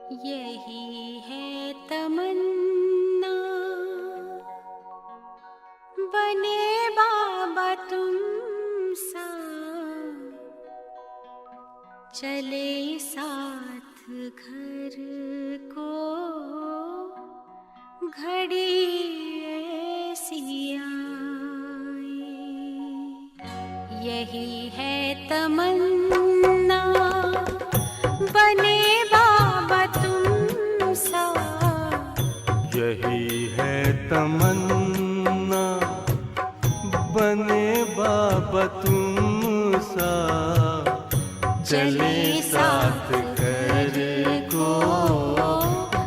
यही है तमन्ना, बने बाबा तुम सा, चले साथ घर को घड़ी ऐसी आए। यही है तमन्ना, बने बाबा तुम सा। यही है तमन्ना, बने बाबा तुम सा, चले साथ घर को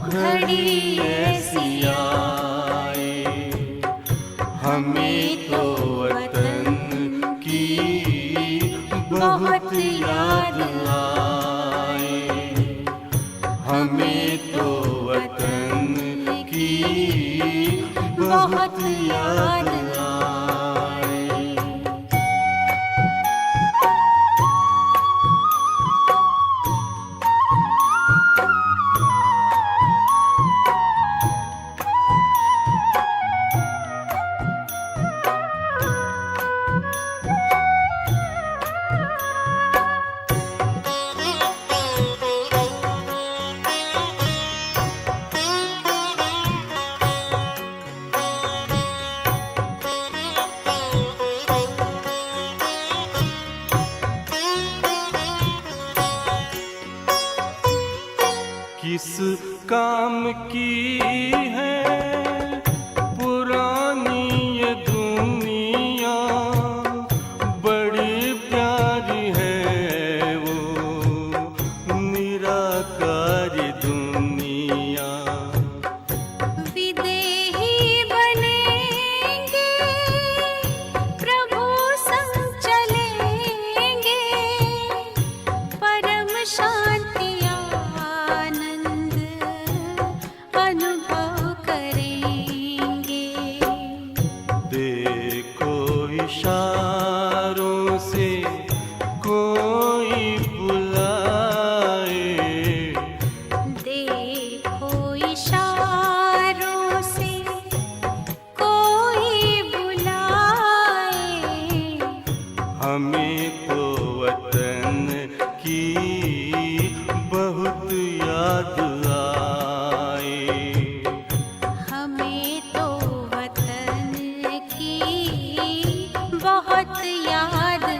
घड़ी ऐसी आए। हमें तो वतन की बहुत याद आए, हमें तो वतन की बहुत याद आए। किस काम की है पुरानी ये दुनिया, बड़ी प्यारी है वो निराकारी दुनिया। विदेही बनेंगे, प्रभु संग चलेंगे, परम शांति अनुभव करेंगे। देखो इशारों से कोई बुलाए, देखो इशारों से कोई बुलाए। हमें तो वतन की बहुत याद आए, हमें तो वतन की बहुत याद आए।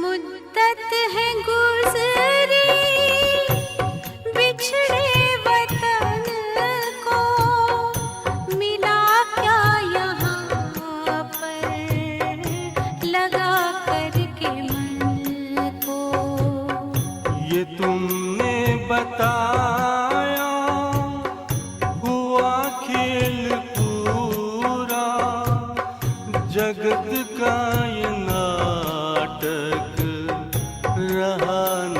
मुद्दत है गुज़री बिछड़े वतन को, मिला क्या यहाँ पर लगा करके मन को। ये तुमने बताया हुआ खेल पूरा, जगत का ये नाटक रहा न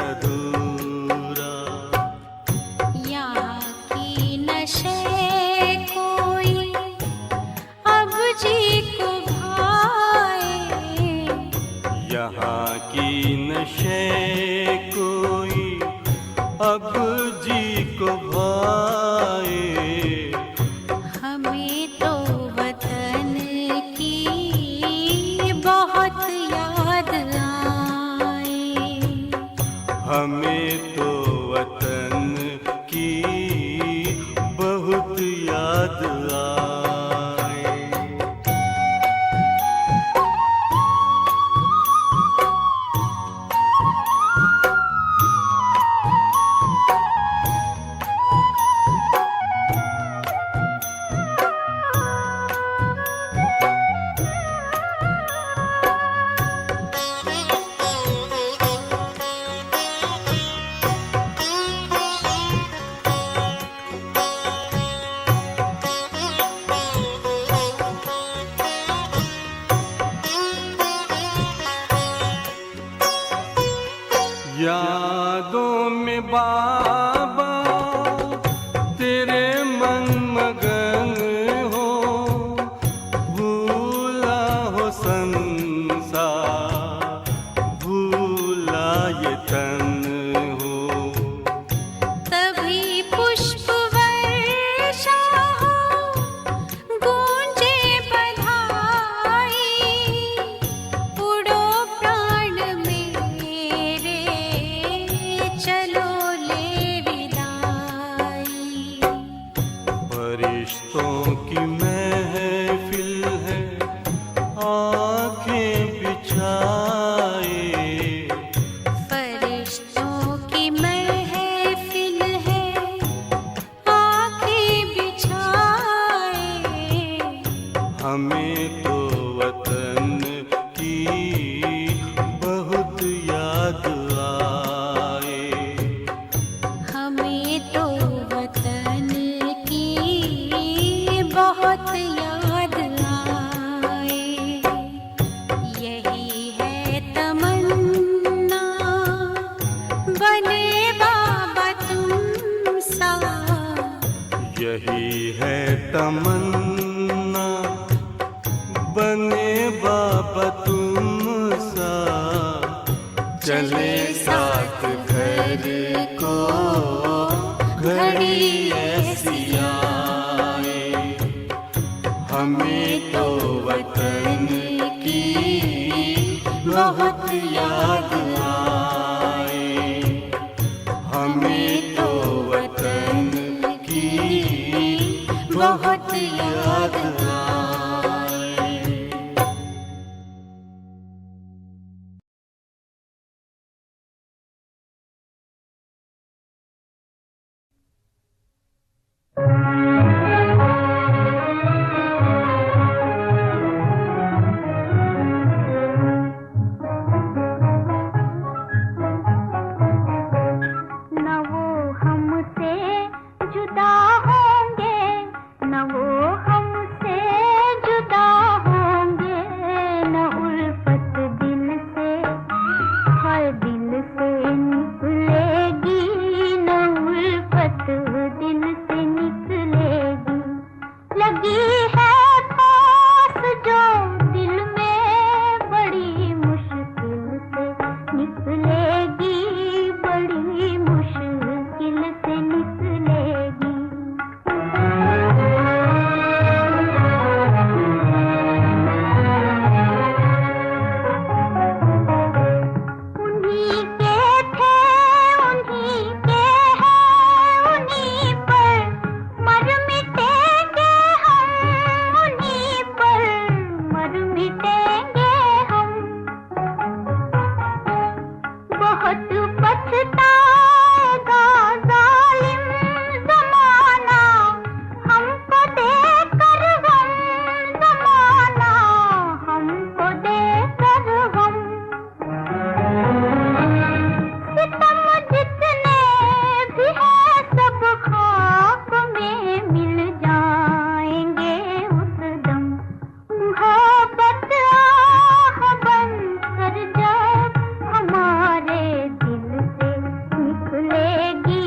अधूरा। यहाँ की नशे कोई अब जी को भाए, यहाँ की नशे कोई अब जी को भाए। हमें तो वतन की बहुत याद आए। हमें तो वतन की बहुत याद आए। फरिश्तों की महफिल है आंखें बिछाए। फरिश्तों की महफिल है आँखें बिछाए। हमें तो वतन की बहुत याद आए। हमें तो वतन की बहुत याद आए। यही है तमन्ना बने बाबा तुम सा। यही है तमन्ना बने बाबा तुम सा। चले साथ घर को घड़ी ऐसी आए। हमें तो वतन की बहुत याद आए। हमें तो वतन की बहुत याद आए। न वो हमसे जुदा होंगे, न वो हमसे जुदा होंगे, न उल्फत दिल से हर दिल से निकलेगी, न उल्फत दिल से निकलेगी। लगी है फांस जो दिल में बड़ी मुश्किल से निकलेगी, बड़ी मुश्किल से निकलेगी। उन्हीं के थे, उन्हीं के हैं, उन्हीं पर मर मिटेंगे हम, उन्हीं पर मर मिटेंगे हम। बहुत पछताएगा जालिम ज़माना हमको देकर गम, ज़माना हमको देकर गम। सितम जितने भी हैं सब खाक में मिल जाएंगे उस दम। मुहब्बत आह बनकर जब हमारे दिल से निकलेगी,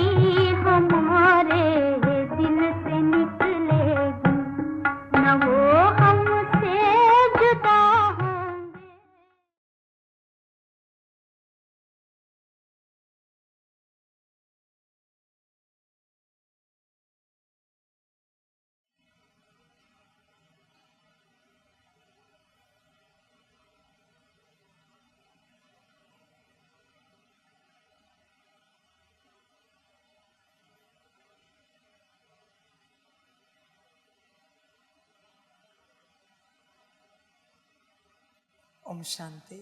हमारे दिल से निकलेगी, न वो हमसे जुदा होंगे। ओम शांति।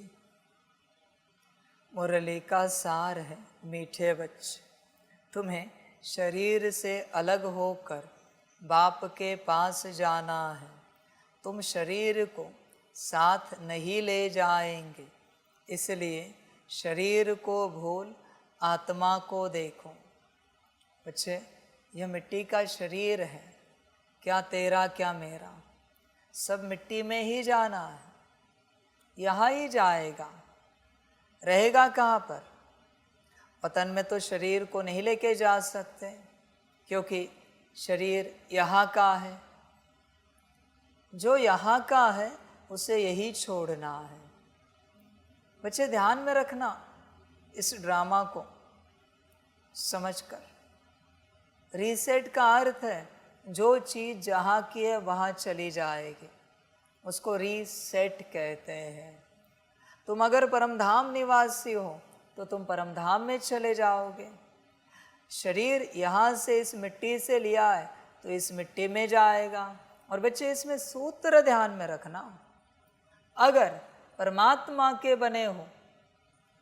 मुरली का सार है मीठे बच्चे, तुम्हें शरीर से अलग होकर बाप के पास जाना है। तुम शरीर को साथ नहीं ले जाएंगे, इसलिए शरीर को भूल आत्मा को देखो। बच्चे, यह मिट्टी का शरीर है, क्या तेरा क्या मेरा, सब मिट्टी में ही जाना है, यहाँ ही जाएगा। रहेगा कहाँ पर? वतन में तो शरीर को नहीं लेके जा सकते, क्योंकि शरीर यहाँ का है। जो यहाँ का है उसे यही छोड़ना है। बच्चे ध्यान में रखना इस ड्रामा को समझकर। रीसेट का अर्थ है जो चीज़ जहाँ की है वहाँ चली जाएगी, उसको रीसेट कहते हैं। तुम अगर परमधाम निवासी हो तो तुम परमधाम में चले जाओगे। शरीर यहाँ से इस मिट्टी से लिया है, तो इस मिट्टी में जाएगा। और बच्चे इसमें सूत्र ध्यान में रखना, अगर परमात्मा के बने हो,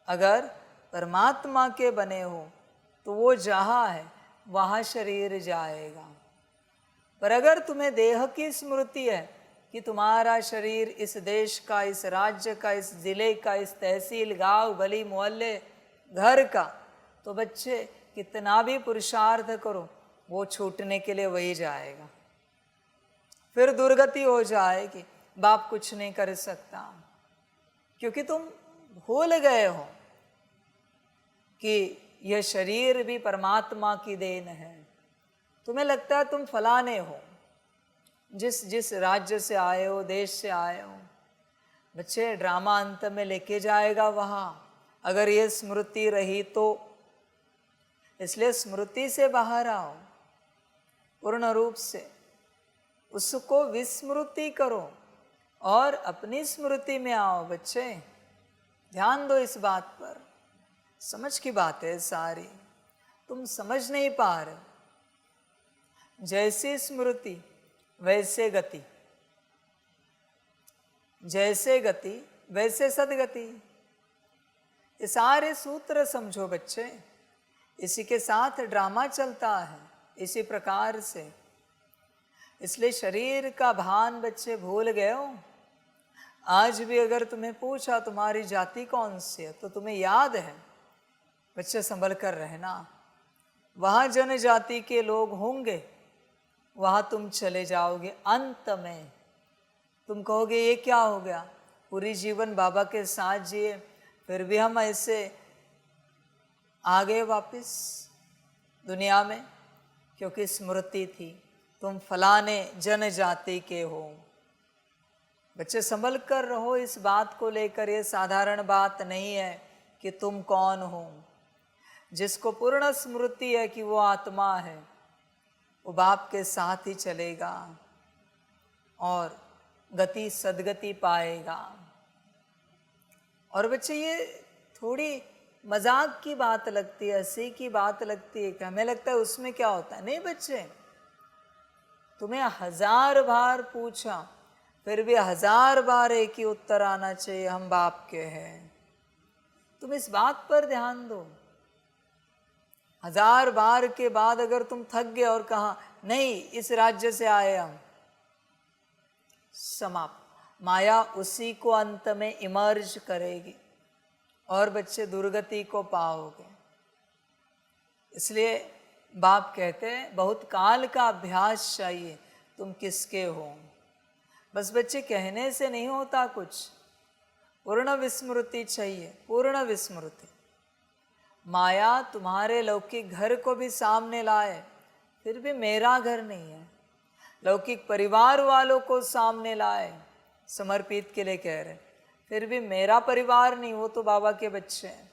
अगर परमात्मा के बने हो तो वो जहाँ है वहाँ शरीर जाएगा। पर अगर तुम्हें देह की स्मृति है कि तुम्हारा शरीर इस देश का, इस राज्य का, इस जिले का, इस तहसील, गांव, गली, मोहल्ले, घर का, तो बच्चे कितना भी पुरुषार्थ करो वो छूटने के लिए वही जाएगा। फिर दुर्गति हो जाएगी, बाप कुछ नहीं कर सकता, क्योंकि तुम भूल गए हो कि यह शरीर भी परमात्मा की देन है। तुम्हें लगता है तुम फलाने हो, जिस जिस राज्य से आए हो, देश से आए हो। बच्चे ड्रामा अंत में लेके जाएगा वहाँ, अगर ये स्मृति रही तो। इसलिए स्मृति से बाहर आओ, पूर्ण रूप से उसको विस्मृति करो और अपनी स्मृति में आओ। बच्चे ध्यान दो इस बात पर, समझ की बात है सारी, तुम समझ नहीं पा रहे। जैसी स्मृति वैसे गति, जैसे गति वैसे सदगति। ये सारे सूत्र समझो बच्चे, इसी के साथ ड्रामा चलता है, इसी प्रकार से। इसलिए शरीर का भान बच्चे भूल गए हो। आज भी अगर तुम्हें पूछा तुम्हारी जाति कौन सी है तो तुम्हें याद है। बच्चे संभल कर रहना, वहाँ जनजाति के लोग होंगे, वहाँ तुम चले जाओगे। अंत में तुम कहोगे ये क्या हो गया, पूरी जीवन बाबा के साथ जिए, फिर भी हम ऐसे आ गए वापिस दुनिया में, क्योंकि स्मृति थी तुम फलाने जनजाति के हो। बच्चे संभल कर रहो इस बात को लेकर। ये साधारण बात नहीं है कि तुम कौन हो। जिसको पूर्ण स्मृति है कि वो आत्मा है, वो बाप के साथ ही चलेगा और गति सदगति पाएगा। और बच्चे ये थोड़ी मजाक की बात लगती है, हंसी की बात लगती है कि हमें लगता है उसमें क्या होता है। नहीं बच्चे, तुम्हें 1000 बार पूछा फिर भी 1000 बार एक ही उत्तर आना चाहिए, हम बाप के हैं। तुम इस बात पर ध्यान दो। 1000 बार के बाद अगर तुम थक गए और कहा नहीं इस राज्य से आए हम, समाप्त। माया उसी को अंत में इमर्ज करेगी और बच्चे दुर्गति को पाओगे। इसलिए बाप कहते हैं बहुत काल का अभ्यास चाहिए, तुम किसके हो। बस बच्चे कहने से नहीं होता कुछ, पूर्ण विस्मृति चाहिए, पूर्ण विस्मृति। माया तुम्हारे लौकिक घर को भी सामने लाए, फिर भी मेरा घर नहीं है। लौकिक परिवार वालों को सामने लाए, समर्पित के लिए कह रहे, फिर भी मेरा परिवार नहीं, वो तो बाबा के बच्चे हैं।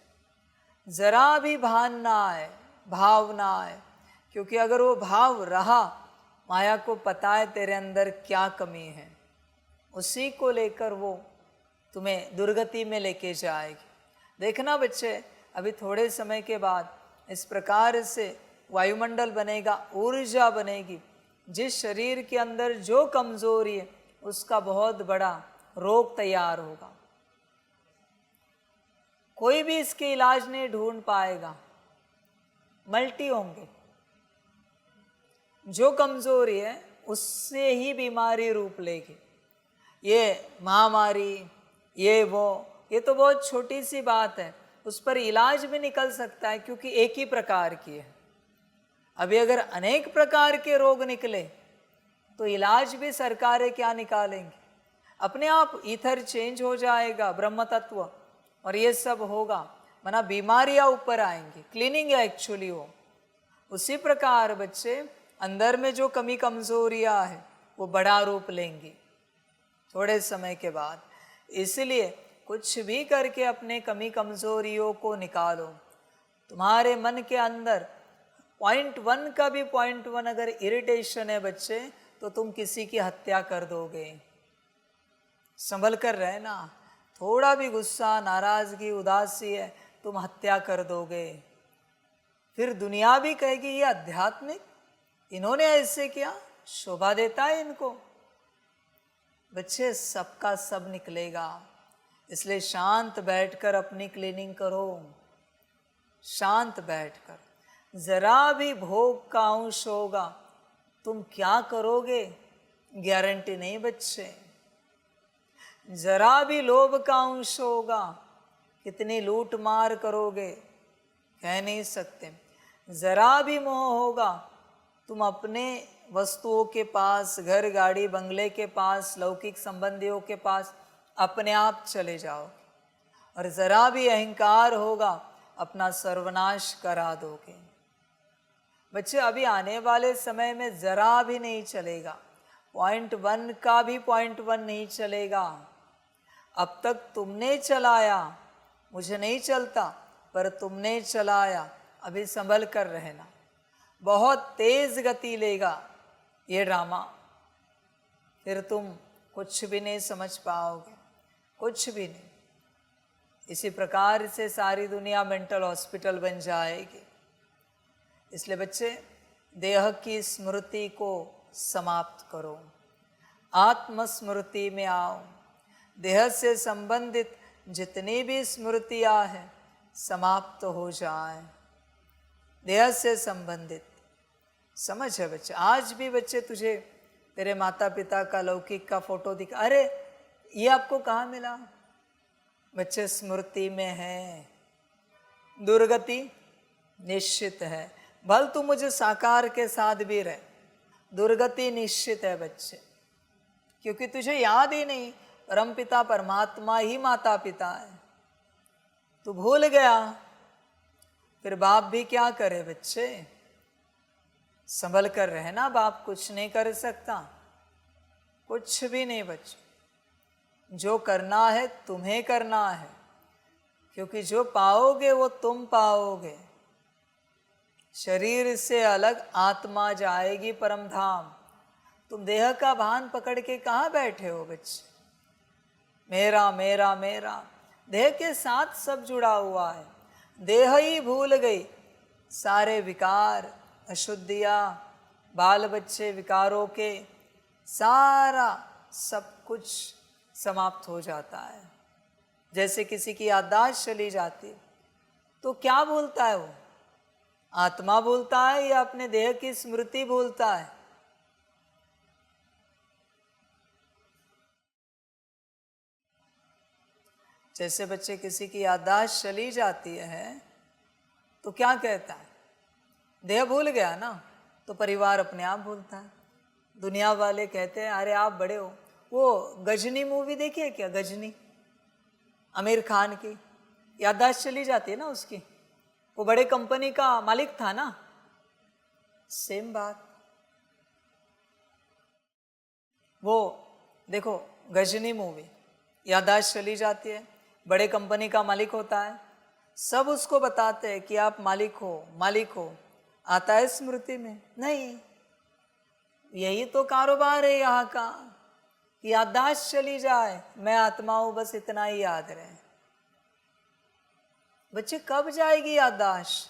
जरा भी भान ना आए, भाव ना आए, क्योंकि अगर वो भाव रहा, माया को पता है तेरे अंदर क्या कमी है, उसी को लेकर वो तुम्हें दुर्गति में लेके जाएगी। देखना बच्चे, अभी थोड़े समय के बाद इस प्रकार से वायुमंडल बनेगा, ऊर्जा बनेगी। जिस शरीर के अंदर जो कमजोरी है उसका बहुत बड़ा रोग तैयार होगा। कोई भी इसके इलाज नहीं ढूंढ पाएगा, मल्टी होंगे। जो कमजोरी है उससे ही बीमारी रूप लेगी। ये महामारी, ये वो, ये तो बहुत छोटी सी बात है, उस पर इलाज भी निकल सकता है, क्योंकि एक ही प्रकार की है। अभी अगर अनेक प्रकार के रोग निकले तो इलाज भी सरकारें क्या निकालेंगी। अपने आप ईथर चेंज हो जाएगा, ब्रह्म तत्व, और ये सब होगा, मना बीमारियां ऊपर आएंगी, क्लीनिंग एक्चुअली हो। उसी प्रकार बच्चे अंदर में जो कमी कमजोरियां है वो बड़ा रूप लेंगी थोड़े समय के बाद। इसलिए कुछ भी करके अपने कमी कमजोरियों को निकालो। तुम्हारे मन के अंदर 0.1 का भी 0.1 अगर इरिटेशन है बच्चे, तो तुम किसी की हत्या कर दोगे। संभल कर रहना, थोड़ा भी गुस्सा, नाराजगी, उदासी है, तुम हत्या कर दोगे। फिर दुनिया भी कहेगी ये आध्यात्मिक, इन्होंने ऐसे किया, शोभा देता है इनको। बच्चे सबका सब निकलेगा, इसलिए शांत बैठकर अपनी क्लीनिंग करो। शांत बैठकर, जरा भी भोग का अंश होगा तुम क्या करोगे गारंटी नहीं बच्चे। जरा भी लोभ का अंश होगा कितनी लूट मार करोगे कह नहीं सकते। जरा भी मोह होगा तुम अपने वस्तुओं के पास, घर गाड़ी बंगले के पास, लौकिक संबंधियों के पास अपने आप चले जाओगे। और जरा भी अहंकार होगा अपना सर्वनाश करा दोगे। बच्चे अभी आने वाले समय में जरा भी नहीं चलेगा, 0.1 का भी 0.1 नहीं चलेगा। अब तक तुमने चलाया, मुझे नहीं चलता, पर तुमने चलाया, अभी संभल कर रहना। बहुत तेज गति लेगा ये ड्रामा, फिर तुम कुछ भी नहीं समझ पाओगे, कुछ भी नहीं। इसी प्रकार से सारी दुनिया मेंटल हॉस्पिटल बन जाएगी। इसलिए बच्चे देह की स्मृति को समाप्त करो, आत्मस्मृति में आओ। देह से संबंधित जितनी भी स्मृतियाँ हैं समाप्त हो जाए। देह से संबंधित समझ है बच्चे। आज भी बच्चे तुझे तेरे माता पिता का लौकिक का फोटो दिखा, अरे ये आपको कहाँ मिला? बच्चे स्मृति में है। दुर्गति निश्चित है, भल तू मुझे साकार के साथ भी रहे, दुर्गति निश्चित है बच्चे, क्योंकि तुझे याद ही नहीं परमपिता परमात्मा ही माता पिता है। तू भूल गया, फिर बाप भी क्या करे बच्चे? संभल कर रहना, बाप कुछ नहीं कर सकता, कुछ भी नहीं बच्चे। जो करना है तुम्हें करना है, क्योंकि जो पाओगे वो तुम पाओगे। शरीर से अलग आत्मा जाएगी परम धाम। तुम देह का भान पकड़ के कहाँ बैठे हो बच्चे? मेरा मेरा मेरा, देह के साथ सब जुड़ा हुआ है। देह ही भूल गई, सारे विकार, अशुद्धियाँ, बाल बच्चे विकारों के, सारा सब कुछ समाप्त हो जाता है। जैसे किसी की याददाश्त चली जाती तो क्या भूलता है वो? आत्मा भूलता है या अपने देह की स्मृति भूलता है? जैसे बच्चे किसी की याददाश्त चली जाती है तो क्या कहता है? देह भूल गया ना, तो परिवार अपने आप भूलता है। दुनिया वाले कहते हैं अरे आप बड़े हो। वो गजनी मूवी देखी है क्या? गजनी, आमिर खान की, याददाश्त चली जाती है ना उसकी। वो बड़े कंपनी का मालिक था ना, सेम बात। वो देखो गजनी मूवी, याददाश्त चली जाती है, बड़े कंपनी का मालिक होता है, सब उसको बताते हैं कि आप मालिक हो, मालिक हो। आता है स्मृति में? नहीं। यही तो कारोबार है यहाँ का, याददाश्त चली जाए, मैं आत्मा हूँ, बस इतना ही याद रहे। बच्चे कब जाएगी याददाश्त?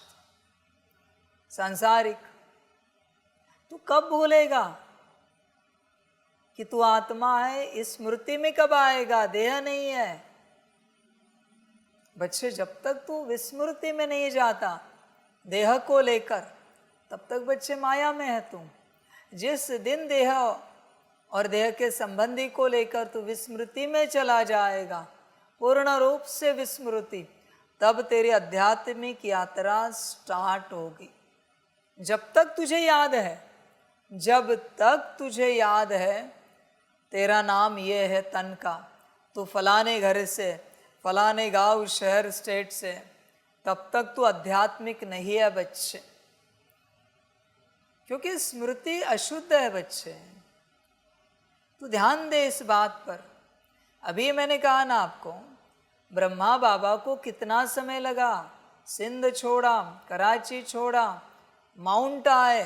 सांसारिक। तू कब भूलेगा कि तू आत्मा है? इस स्मृति में कब आएगा? देह नहीं है बच्चे। जब तक तू विस्मृति में नहीं जाता देह को लेकर, तब तक बच्चे माया में है तू। जिस दिन देह और देह के संबंधी को लेकर तू विस्मृति में चला जाएगा, पूर्ण रूप से विस्मृति, तब तेरी आध्यात्मिक यात्रा स्टार्ट होगी। जब तक तुझे याद है, जब तक तुझे याद है तेरा नाम ये है तन का, तू फलाने घर से, फलाने गांव, शहर, स्टेट से, तब तक तू आध्यात्मिक नहीं है बच्चे, क्योंकि स्मृति अशुद्ध है बच्चे। तू ध्यान दे इस बात पर। अभी मैंने कहा ना आपको, ब्रह्मा बाबा को कितना समय लगा। सिंध छोड़ा, कराची छोड़ा, माउंट आए,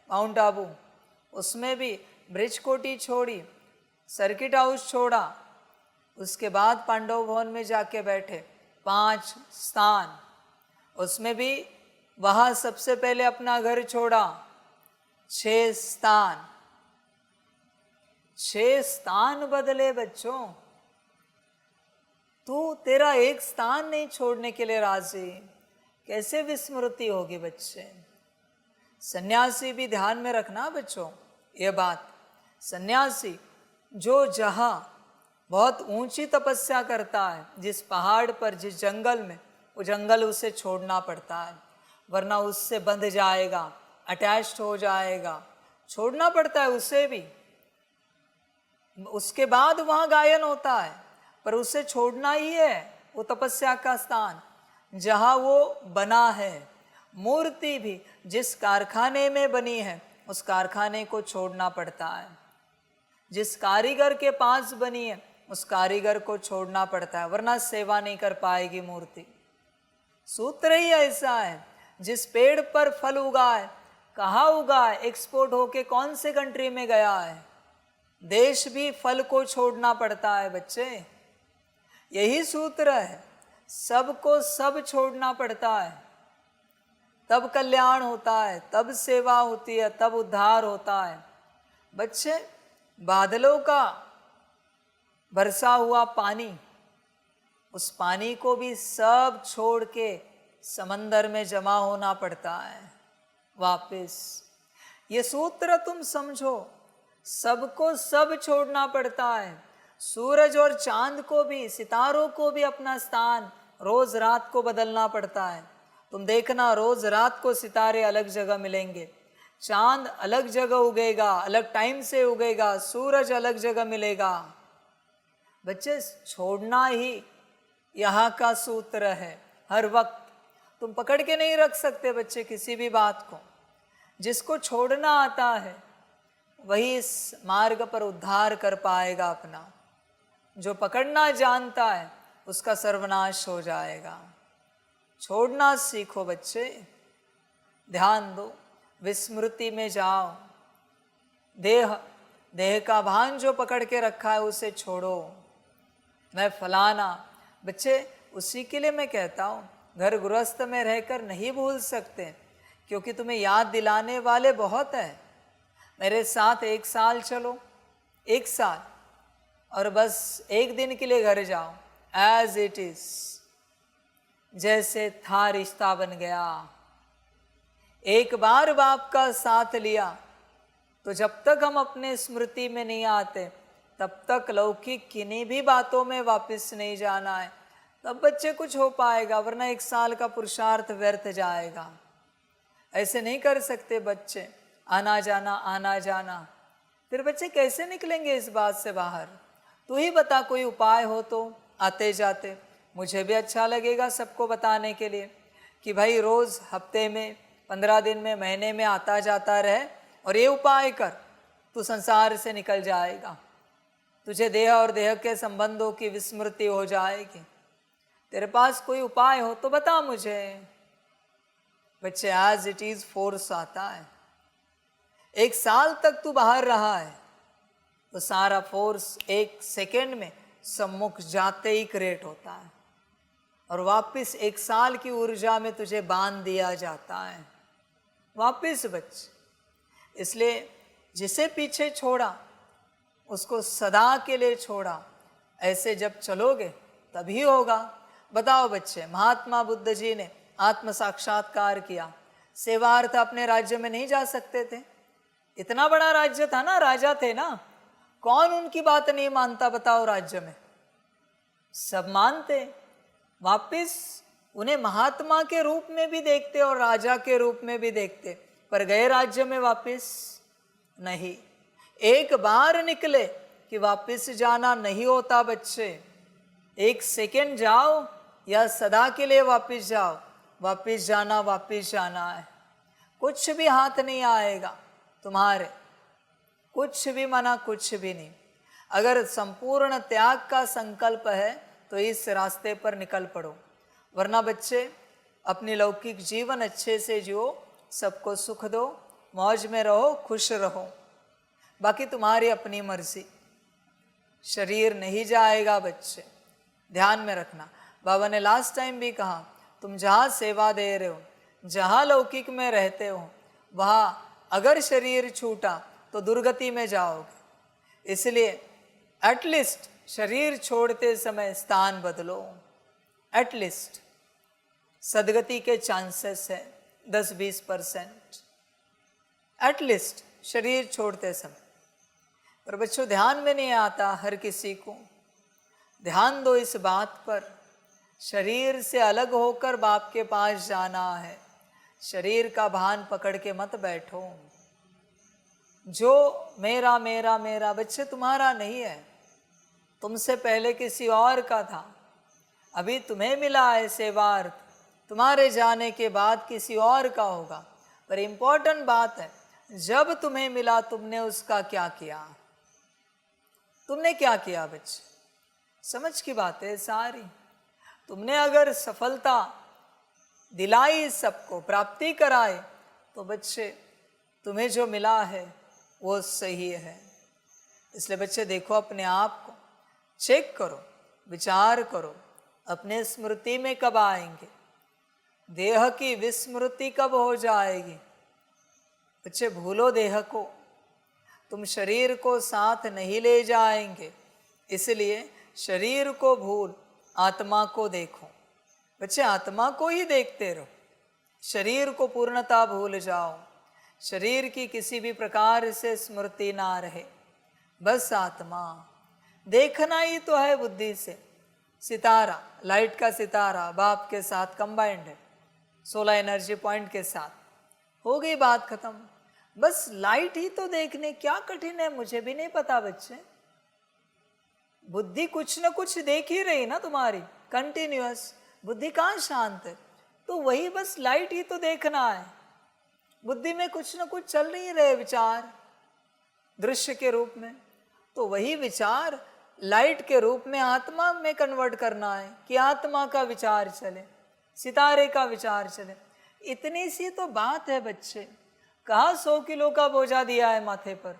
माउंट आबू, उसमें भी ब्रिज कोठी छोड़ी, सर्किट हाउस छोड़ा, उसके बाद पांडव भवन में जाके बैठे, 5 स्थान, उसमें भी वहाँ सबसे पहले अपना घर छोड़ा, छह स्थान बदले बच्चों। तू तेरा एक स्थान नहीं छोड़ने के लिए राजी, कैसे विस्मृति होगी बच्चे। सन्यासी भी ध्यान में रखना बच्चों ये बात। सन्यासी जो जहाँ बहुत ऊंची तपस्या करता है, जिस पहाड़ पर, जिस जंगल में, वो जंगल उसे छोड़ना पड़ता है, वरना उससे बंध जाएगा, अटैच्ड हो जाएगा, छोड़ना पड़ता है उसे भी। उसके बाद वहाँ गायन होता है, पर उसे छोड़ना ही है वो तपस्या का स्थान जहाँ वो बना है। मूर्ति भी जिस कारखाने में बनी है उस कारखाने को छोड़ना पड़ता है, जिस कारीगर के पास बनी है उस कारीगर को छोड़ना पड़ता है, वरना सेवा नहीं कर पाएगी मूर्ति। सूत्र ही ऐसा है। जिस पेड़ पर फल उगा है, कहाँ उगा है, एक्सपोर्ट होके कौन से कंट्री में गया है। देश भी फल को छोड़ना पड़ता है बच्चे, यही सूत्र है। सबको सब छोड़ना पड़ता है, तब कल्याण होता है, तब सेवा होती है, तब उद्धार होता है। बच्चे, बादलों का बरसा हुआ पानी, उस पानी को भी सब छोड़ के समंदर में जमा होना पड़ता है वापस। ये सूत्र तुम समझो, सबको सब छोड़ना पड़ता है। सूरज और चांद को भी, सितारों को भी अपना स्थान रोज रात को बदलना पड़ता है। तुम देखना, रोज रात को सितारे अलग जगह मिलेंगे, चांद अलग जगह उगेगा, अलग टाइम से उगेगा, सूरज अलग जगह मिलेगा। बच्चे, छोड़ना ही यहाँ का सूत्र है। हर वक्त तुम पकड़ के नहीं रख सकते बच्चे किसी भी बात को। जिसको छोड़ना आता है वही इस मार्ग पर उद्धार कर पाएगा अपना। जो पकड़ना जानता है उसका सर्वनाश हो जाएगा। छोड़ना सीखो बच्चे, ध्यान दो, विस्मृति में जाओ। देह का भान जो पकड़ के रखा है उसे छोड़ो। मैं फलाना, बच्चे उसी के लिए मैं कहता हूँ, घर गृहस्थ में रहकर नहीं भूल सकते, क्योंकि तुम्हें याद दिलाने वाले बहुत हैं। मेरे साथ 1 साल चलो, 1 साल, और बस 1 दिन के लिए घर जाओ, एज इट इज, जैसे था रिश्ता बन गया। एक बार बाप का साथ लिया तो जब तक हम अपने स्मृति में नहीं आते तब तक लौकिक किन्हीं भी बातों में वापस नहीं जाना है, तब बच्चे कुछ हो पाएगा, वरना 1 साल का पुरुषार्थ व्यर्थ जाएगा। ऐसे नहीं कर सकते बच्चे, आना जाना आना जाना। फिर बच्चे कैसे निकलेंगे इस बात से बाहर? तू ही बता, कोई उपाय हो तो आते जाते। मुझे भी अच्छा लगेगा सबको बताने के लिए कि भाई रोज़, हफ्ते में, 15 दिन में, महीने में आता जाता रहे और ये उपाय कर, तू संसार से निकल जाएगा। तुझे देह और देह के संबंधों की विस्मृति हो जाएगी। तेरे पास कोई उपाय हो तो बता मुझे। बच्चे, एज इट इज फोर्स आता है। 1 साल तक तू बाहर रहा है तो सारा फोर्स 1 सेकेंड में सम्मुख जाते ही क्रिएट होता है और वापस 1 साल की ऊर्जा में तुझे बांध दिया जाता है वापस बच्चे। इसलिए जिसे पीछे छोड़ा उसको सदा के लिए छोड़ा। ऐसे जब चलोगे तभी होगा। बताओ बच्चे, महात्मा बुद्ध जी ने आत्म साक्षात्कार किया, सेवार्थ अपने राज्य में नहीं जा सकते थे? इतना बड़ा राज्य था ना, राजा थे ना, कौन उनकी बात नहीं मानता बताओ? राज्य में सब मानते। वापिस उन्हें महात्मा के रूप में भी देखते और राजा के रूप में भी देखते, पर गए राज्य में वापिस नहीं। एक बार निकले कि वापिस जाना नहीं होता बच्चे। 1 सेकेंड जाओ या सदा के लिए वापिस जाओ, वापिस जाना है। कुछ भी हाथ नहीं आएगा तुम्हारे, कुछ भी मना, कुछ भी नहीं। अगर संपूर्ण त्याग का संकल्प है तो इस रास्ते पर निकल पड़ो, वरना बच्चे अपनी लौकिक जीवन अच्छे से जियो, सबको सुख दो, मौज में रहो, खुश रहो, बाकी तुम्हारी अपनी मर्जी। शरीर नहीं जाएगा बच्चे, ध्यान में रखना। बाबा ने लास्ट टाइम भी कहा, तुम जहाँ सेवा दे रहे हो, जहाँ लौकिक में रहते हो, वहाँ अगर शरीर छूटा तो दुर्गति में जाओगे। इसलिए एटलीस्ट शरीर छोड़ते समय स्थान बदलो। एटलीस्ट सदगति के चांसेस है 10-20%, एटलीस्ट शरीर छोड़ते समय। पर बच्चों ध्यान में नहीं आता हर किसी को। ध्यान दो इस बात पर, शरीर से अलग होकर बाप के पास जाना है। शरीर का भान पकड़ के मत बैठो। जो मेरा मेरा मेरा बच्चे तुम्हारा नहीं है, तुमसे पहले किसी और का था। अभी तुम्हें मिला है सेवार्थ, तुम्हारे जाने के बाद किसी और का होगा। पर इंपॉर्टेंट बात है, जब तुम्हें मिला तुमने उसका क्या किया? तुमने क्या किया बच्चे? समझ की बात है सारी। तुमने अगर सफलता दिलाई, सबको प्राप्ति कराए, तो बच्चे तुम्हें जो मिला है वो सही है। इसलिए बच्चे देखो, अपने आप को चेक करो, विचार करो, अपने स्मृति में कब आएंगे, देह की विस्मृति कब हो जाएगी। बच्चे भूलो देह को, तुम शरीर को साथ नहीं ले जाएंगे। इसलिए शरीर को भूल आत्मा को देखो। बच्चे आत्मा को ही देखते रहो, शरीर को पूर्णता भूल जाओ। शरीर की किसी भी प्रकार से स्मृति ना रहे, बस आत्मा देखना ही तो है बुद्धि से। सितारा, लाइट का सितारा बाप के साथ कंबाइंड है, 16 एनर्जी पॉइंट के साथ, हो गई बात खत्म। बस लाइट ही तो देखने, क्या कठिन है? मुझे भी नहीं पता बच्चे। बुद्धि कुछ न कुछ देख ही रही ना तुम्हारी, कंटिन्यूअस। बुद्धि कहाँ शांत है? तो वही बस लाइट ही तो देखना है। बुद्धि में कुछ न कुछ चल नहीं रहे विचार दृश्य के रूप में, तो वही विचार लाइट के रूप में आत्मा में कन्वर्ट करना है कि आत्मा का विचार चले, सितारे का विचार चले। इतनी सी तो बात है बच्चे। कहाँ 100 किलो का बोझा दिया है माथे पर,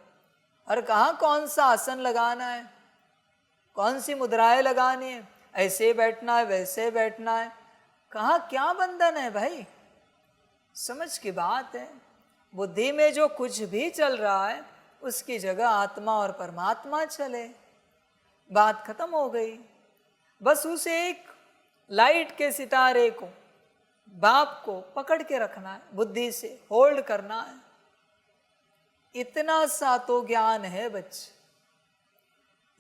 और कहाँ कौन सा आसन लगाना है, कौन सी मुद्राएं लगानी है, ऐसे बैठना है वैसे बैठना है, कहाँ क्या बंधन है भाई। समझ की बात है। बुद्धि में जो कुछ भी चल रहा है उसकी जगह आत्मा और परमात्मा चले, बात खत्म हो गई। बस उस एक लाइट के सितारे को, बाप को पकड़ के रखना है, बुद्धि से होल्ड करना है। इतना सा तो ज्ञान है बच्चे।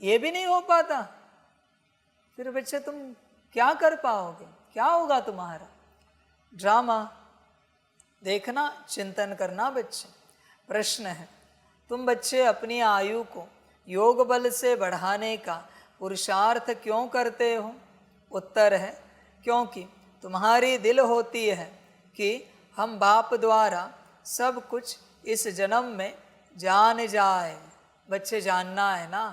ये भी नहीं हो पाता, फिर बच्चे तुम क्या कर पाओगे? क्या होगा तुम्हारा? ड्रामा देखना, चिंतन करना बच्चे। प्रश्न है, तुम बच्चे अपनी आयु को योग बल से बढ़ाने का पुरुषार्थ क्यों करते हो? उत्तर है, क्योंकि तुम्हारी दिल होती है कि हम बाप द्वारा सब कुछ इस जन्म में जान जाए। बच्चे जानना है ना,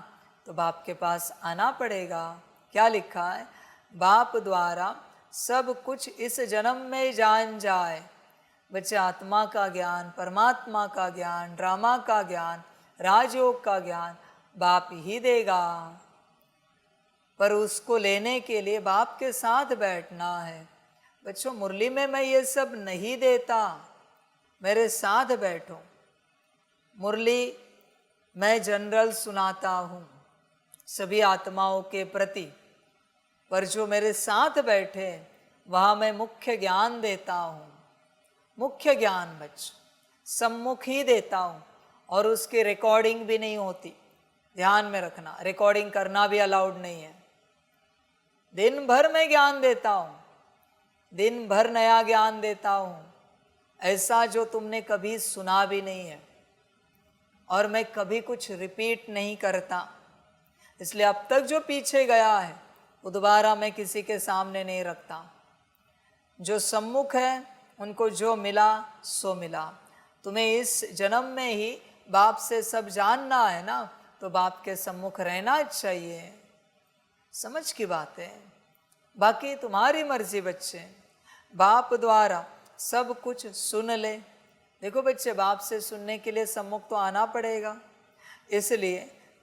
तो बाप के पास आना पड़ेगा। क्या लिखा है? बाप द्वारा सब कुछ इस जन्म में जान जाए। बच्चे आत्मा का ज्ञान, परमात्मा का ज्ञान, ड्रामा का ज्ञान, राजयोग का ज्ञान बाप ही देगा, पर उसको लेने के लिए बाप के साथ बैठना है। बच्चों मुरली में मैं ये सब नहीं देता, मेरे साथ बैठो। मुरली मैं जनरल सुनाता हूँ सभी आत्माओं के प्रति, पर जो मेरे साथ बैठे वहाँ मैं मुख्य ज्ञान देता हूँ। मुख्य ज्ञान बच्चों सम्मुख ही देता हूँ, और उसकी रिकॉर्डिंग भी नहीं होती। ध्यान में रखना, रिकॉर्डिंग करना भी अलाउड नहीं है। दिन भर मैं ज्ञान देता हूँ, दिन भर नया ज्ञान देता हूँ, ऐसा जो तुमने कभी सुना भी नहीं है, और मैं कभी कुछ रिपीट नहीं करता। इसलिए अब तक जो पीछे गया है वो दोबारा मैं किसी के सामने नहीं रखता। जो सम्मुख है उनको जो मिला सो मिला। तुम्हें इस जन्म में ही बाप से सब जानना है ना, तो बाप के सम्मुख रहना चाहिए। समझ की बात है। बाकी तुम्हारी मर्जी बच्चे, बाप द्वारा सब कुछ सुन ले। देखो बच्चे, बाप से सुनने के लिए सम्मुख तो आना पड़ेगा। इसलिए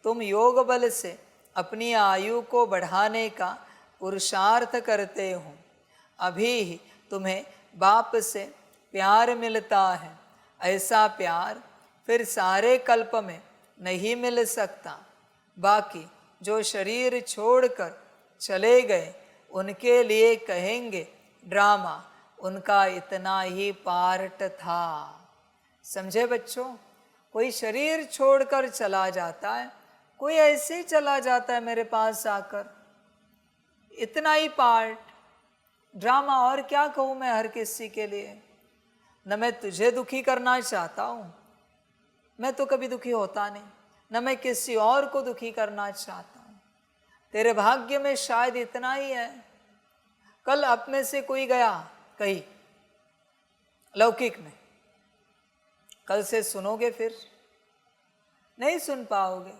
तुम योग बल से अपनी आयु को बढ़ाने का पुरुषार्थ करते हो। अभी ही तुम्हें बाप से प्यार मिलता है, ऐसा प्यार फिर सारे कल्प में नहीं मिल सकता। बाकी जो शरीर छोड़कर चले गए उनके लिए कहेंगे ड्रामा उनका इतना ही पार्ट था। समझे बच्चों? कोई शरीर छोड़कर चला जाता है, कोई ऐसे ही चला जाता है मेरे पास आकर, इतना ही पार्ट। ड्रामा और क्या कहूँ मैं हर किसी के लिए। न मैं तुझे दुखी करना चाहता हूँ, मैं तो कभी दुखी होता नहीं, न मैं किसी और को दुखी करना चाहता हूँ। तेरे भाग्य में शायद इतना ही है। कल आप में से कोई गया कहीं लौकिक में, कल से सुनोगे फिर नहीं सुन पाओगे।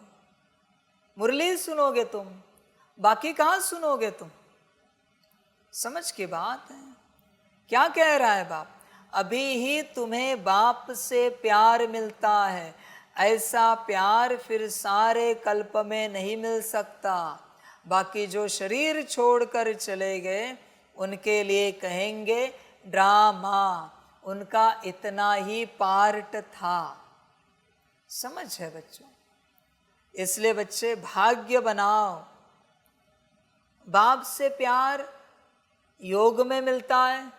मुरली सुनोगे तुम, बाकी कहाँ सुनोगे तुम। समझ की बात है। क्या कह रहा है बाप? अभी ही तुम्हें बाप से प्यार मिलता है, ऐसा प्यार फिर सारे कल्प में नहीं मिल सकता। बाकी जो शरीर छोड़कर चले गए उनके लिए कहेंगे ड्रामा उनका इतना ही पार्ट था। समझ है बच्चों? इसलिए बच्चे भाग्य बनाओ। बाप से प्यार योग में मिलता है,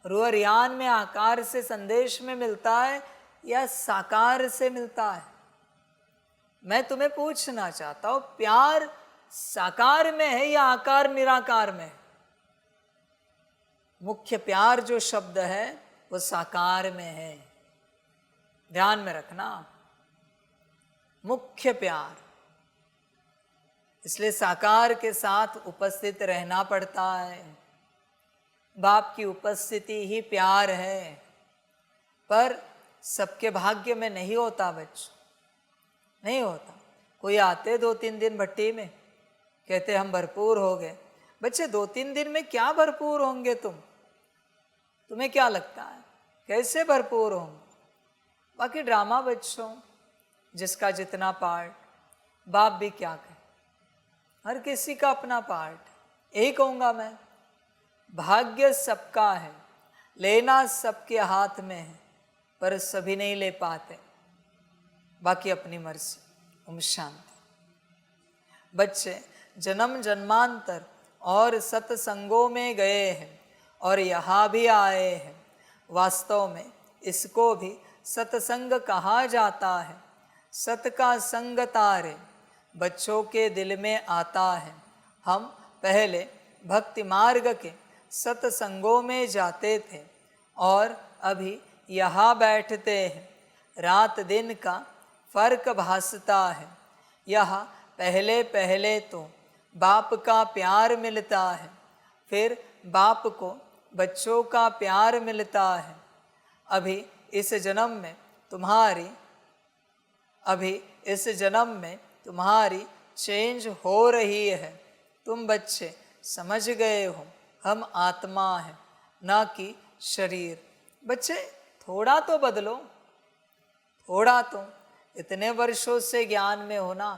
रुहरियान में आकार से संदेश में मिलता है, या साकार से मिलता है। मैं तुम्हें पूछना चाहता हूं, प्यार साकार में है या आकार निराकार में है? मुख्य प्यार जो शब्द है वो साकार में है, ध्यान में रखना। मुख्य प्यार, इसलिए साकार के साथ उपस्थित रहना पड़ता है। बाप की उपस्थिति ही प्यार है, पर सबके भाग्य में नहीं होता बच्चों, नहीं होता। कोई आते 2-3 दिन भट्टी में, कहते हम भरपूर हो गए। बच्चे 2-3 दिन में क्या भरपूर होंगे तुम? तुम्हें क्या लगता है कैसे भरपूर होंगे? बाकी ड्रामा बच्चों, जिसका जितना पार्ट। बाप भी क्या कहे, हर किसी का अपना पार्ट। यही कहूँगा मैं, भाग्य सबका है, लेना सबके हाथ में है, पर सभी नहीं ले पाते। बाकी अपनी मर्जी। ओम शांति। बच्चे जन्म जन्मांतर और सत्संगों में गए हैं और यहाँ भी आए हैं। वास्तव में इसको भी सत्संग कहा जाता है। सत का संग तारे बच्चों के दिल में आता है। हम पहले भक्ति मार्ग के सत्संगों में जाते थे और अभी यहाँ बैठते हैं। रात दिन का फर्क भासता है। यहाँ पहले पहले तो बाप का प्यार मिलता है, फिर बाप को बच्चों का प्यार मिलता है। अभी इस जन्म में तुम्हारी चेंज हो रही है। तुम बच्चे समझ गए हो, हम आत्मा हैं ना कि शरीर। बच्चे थोड़ा तो बदलो, थोड़ा तो। इतने वर्षों से ज्ञान में होना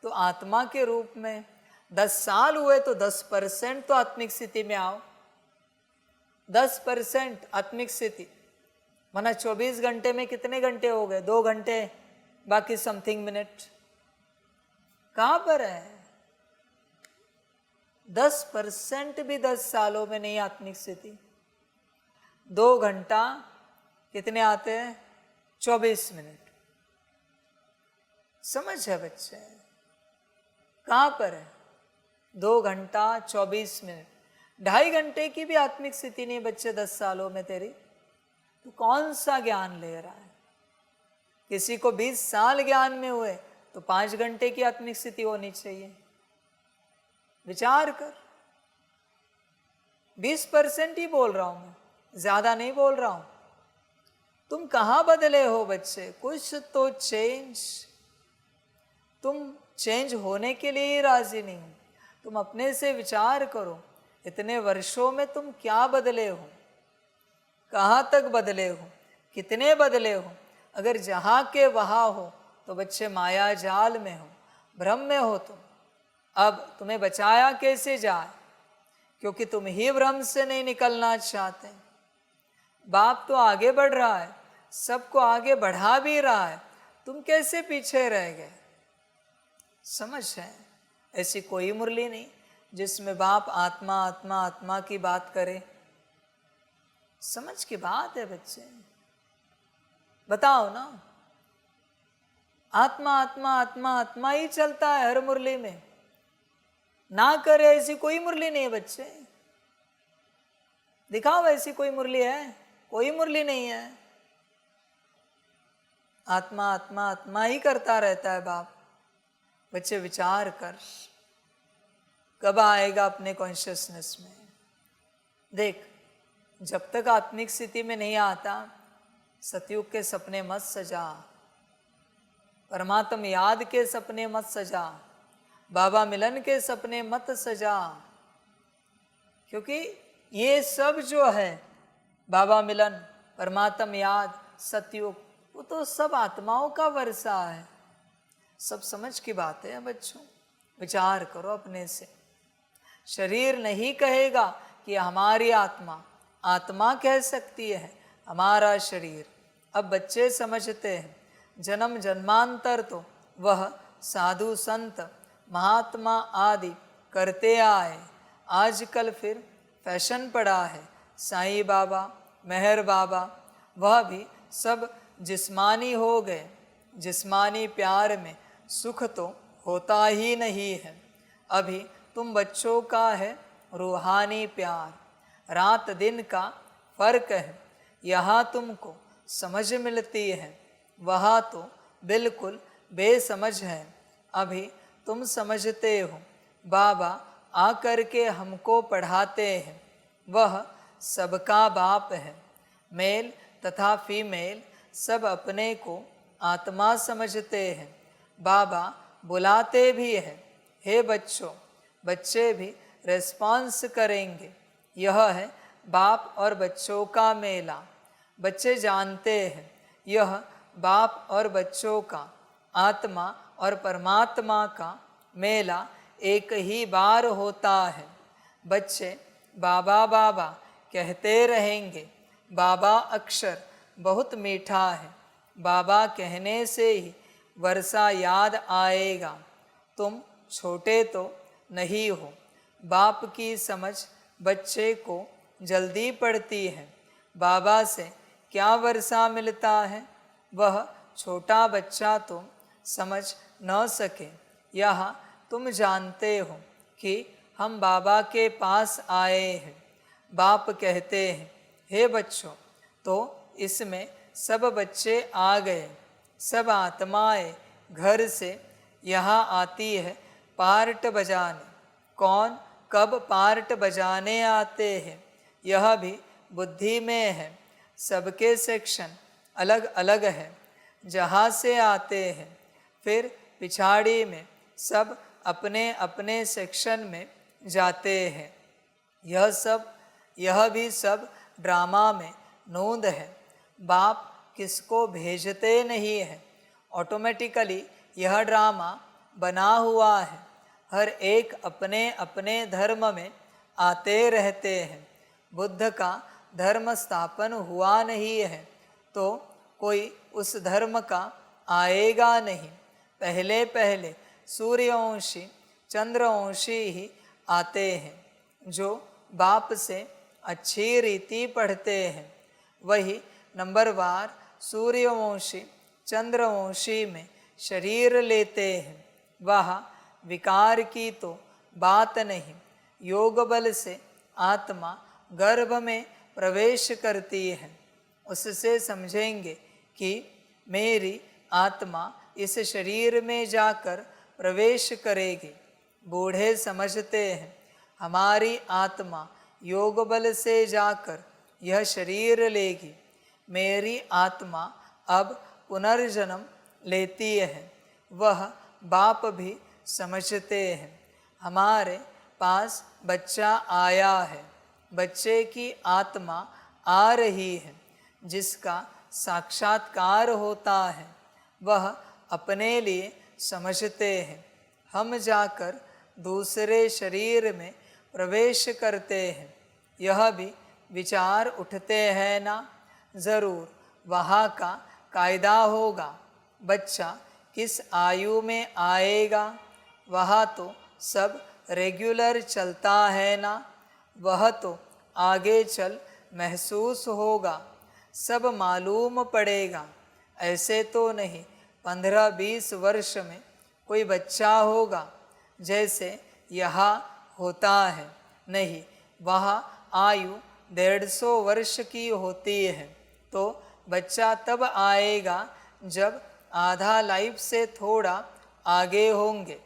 तो आत्मा के रूप में 10 साल हुए तो 10% तो आत्मिक स्थिति में आओ। 10% आत्मिक स्थिति, माना 24 घंटे में कितने घंटे हो गए? 2 घंटे, बाकी समथिंग मिनट। कहाँ पर है? 10% भी 10 सालों में नहीं आत्मिक स्थिति। 2 घंटा कितने आते हैं? 24 मिनट। समझ है बच्चे? कहाँ पर है? 2 घंटा 24 मिनट। 2.5 घंटे की भी आत्मिक स्थिति नहीं बच्चे 10 सालों में तेरी। तो कौन सा ज्ञान ले रहा है? किसी को 20 साल ज्ञान में हुए तो 5 घंटे की आत्मिक स्थिति होनी चाहिए। विचार कर। 20% ही बोल रहा हूं मैं, ज्यादा नहीं बोल रहा हूं। तुम कहाँ बदले हो बच्चे? कुछ तो चेंज। तुम चेंज होने के लिए ही राजी नहीं हो। तुम अपने से विचार करो, इतने वर्षों में तुम क्या बदले हो? कहाँ तक बदले हो? कितने बदले हो? अगर जहाँ के वहाँ हो तो बच्चे माया जाल में हो, भ्रम में हो तुम। अब तुम्हें बचाया कैसे जाए? क्योंकि तुम ही भ्रम से नहीं निकलना चाहते। बाप तो आगे बढ़ रहा है, सबको आगे बढ़ा भी रहा है, तुम कैसे पीछे रह गए? समझ है? ऐसी कोई मुरली नहीं जिसमें बाप आत्मा आत्मा आत्मा की बात करे। समझ की बात है बच्चे, बताओ ना। आत्मा आत्मा आत्मा आत्मा ही चलता है हर मुरली में, ना करे ऐसी कोई मुरली नहीं है बच्चे। दिखाओ ऐसी कोई मुरली है? कोई मुरली नहीं है। आत्मा आत्मा आत्मा ही करता रहता है बाप। बच्चे विचार कर, कब आएगा अपने कॉन्शियसनेस में? देख, जब तक आत्मिक स्थिति में नहीं आता, सतयुग के सपने मत सजा, परमात्मा याद के सपने मत सजा, बाबा मिलन के सपने मत सजा। क्योंकि ये सब जो है, बाबा मिलन, परमात्मा याद, सतयुग, वो तो सब आत्माओं का वर्षा है। सब समझ की बात है बच्चों, विचार करो अपने से। शरीर नहीं कहेगा कि हमारी आत्मा, आत्मा कह सकती है हमारा शरीर। अब बच्चे समझते हैं, जन्म जन्मांतर तो वह साधु संत महात्मा आदि करते आए, आजकल फिर फैशन पड़ा है साईं बाबा, मेहर बाबा, वह भी सब जिस्मानी हो गए। जिस्मानी प्यार में सुख तो होता ही नहीं है। अभी तुम बच्चों का है रूहानी प्यार, रात दिन का फर्क है। यहाँ तुमको समझ मिलती है, वहाँ तो बिल्कुल बेसमझ है। अभी तुम समझते हो, बाबा आकर के हमको पढ़ाते हैं, वह सबका बाप है। मेल तथा फीमेल सब अपने को आत्मा समझते हैं। बाबा बुलाते भी हैं, हे बच्चों। बच्चे भी रेस्पॉन्स करेंगे। यह है बाप और बच्चों का मेला। बच्चे जानते हैं यह बाप और बच्चों का, आत्मा और परमात्मा का मेला एक ही बार होता है। बच्चे बाबा बाबा कहते रहेंगे। बाबा अक्षर बहुत मीठा है, बाबा कहने से ही वर्षा याद आएगा। तुम छोटे तो नहीं हो, बाप की समझ बच्चे को जल्दी पड़ती है। बाबा से क्या वर्षा मिलता है, वह छोटा बच्चा तो समझ न सके। यह तुम जानते हो कि हम बाबा के पास आए हैं। बाप कहते हैं, हे बच्चों, तो इसमें सब बच्चे आ गए। सब आत्माएं घर से यहाँ आती है पार्ट बजाने। कौन कब पार्ट बजाने आते हैं, यह भी बुद्धि में है। सबके सेक्शन अलग अलग है, जहाँ से आते हैं। फिर पिछाड़ी में सब अपने अपने सेक्शन में जाते हैं। यह भी सब ड्रामा में नोंद है। बाप किसको भेजते नहीं है, ऑटोमेटिकली यह ड्रामा बना हुआ है। हर एक अपने अपने धर्म में आते रहते हैं। बुद्ध का धर्म स्थापन हुआ नहीं है तो कोई उस धर्म का आएगा नहीं। पहले पहले सूर्यवंशी चंद्रवंशी ही आते हैं, जो बाप से अच्छी रीति पढ़ते हैं। वही नंबरवार सूर्यवंशी चंद्रवंशी में शरीर लेते हैं। वह विकार की तो बात नहीं। योग बल से आत्मा गर्भ में प्रवेश करती है। उससे समझेंगे कि मेरी आत्मा इस शरीर में जाकर प्रवेश करेगी। बूढ़े समझते हैं हमारी आत्मा योग बल से जाकर यह शरीर लेगी। मेरी आत्मा अब पुनर्जन्म लेती है। वह बाप भी समझते हैं हमारे पास बच्चा आया है। बच्चे की आत्मा आ रही है। जिसका साक्षात्कार होता है वह अपने लिए समझते हैं। हम जाकर दूसरे शरीर में प्रवेश करते हैं। यह भी विचार उठते हैं ना? ज़रूर वहाँ का कायदा होगा। बच्चा किस आयु में आएगा वह तो सब रेगुलर चलता है ना, वह तो आगे चल महसूस होगा, सब मालूम पड़ेगा। ऐसे तो नहीं 15-20 वर्ष में कोई बच्चा होगा जैसे यहाँ होता है, नहीं, वहाँ आयु 150 वर्ष की होती है। तो बच्चा तब आएगा जब आधा लाइफ से थोड़ा आगे होंगे,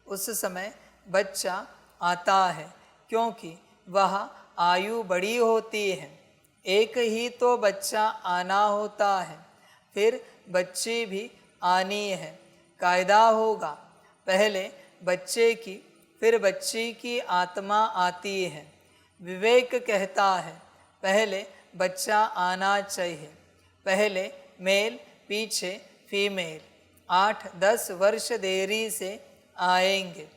उस समय बच्चा आता है, क्योंकि वह आयु बड़ी होती है। एक ही तो बच्चा आना होता है, फिर बच्ची भी आनी है। कायदा होगा, पहले बच्चे की फिर बच्ची की आत्मा आती है। विवेक कहता है पहले बच्चा आना चाहिए, पहले मेल पीछे फीमेल। 8-10 वर्ष देरी से आएंगे।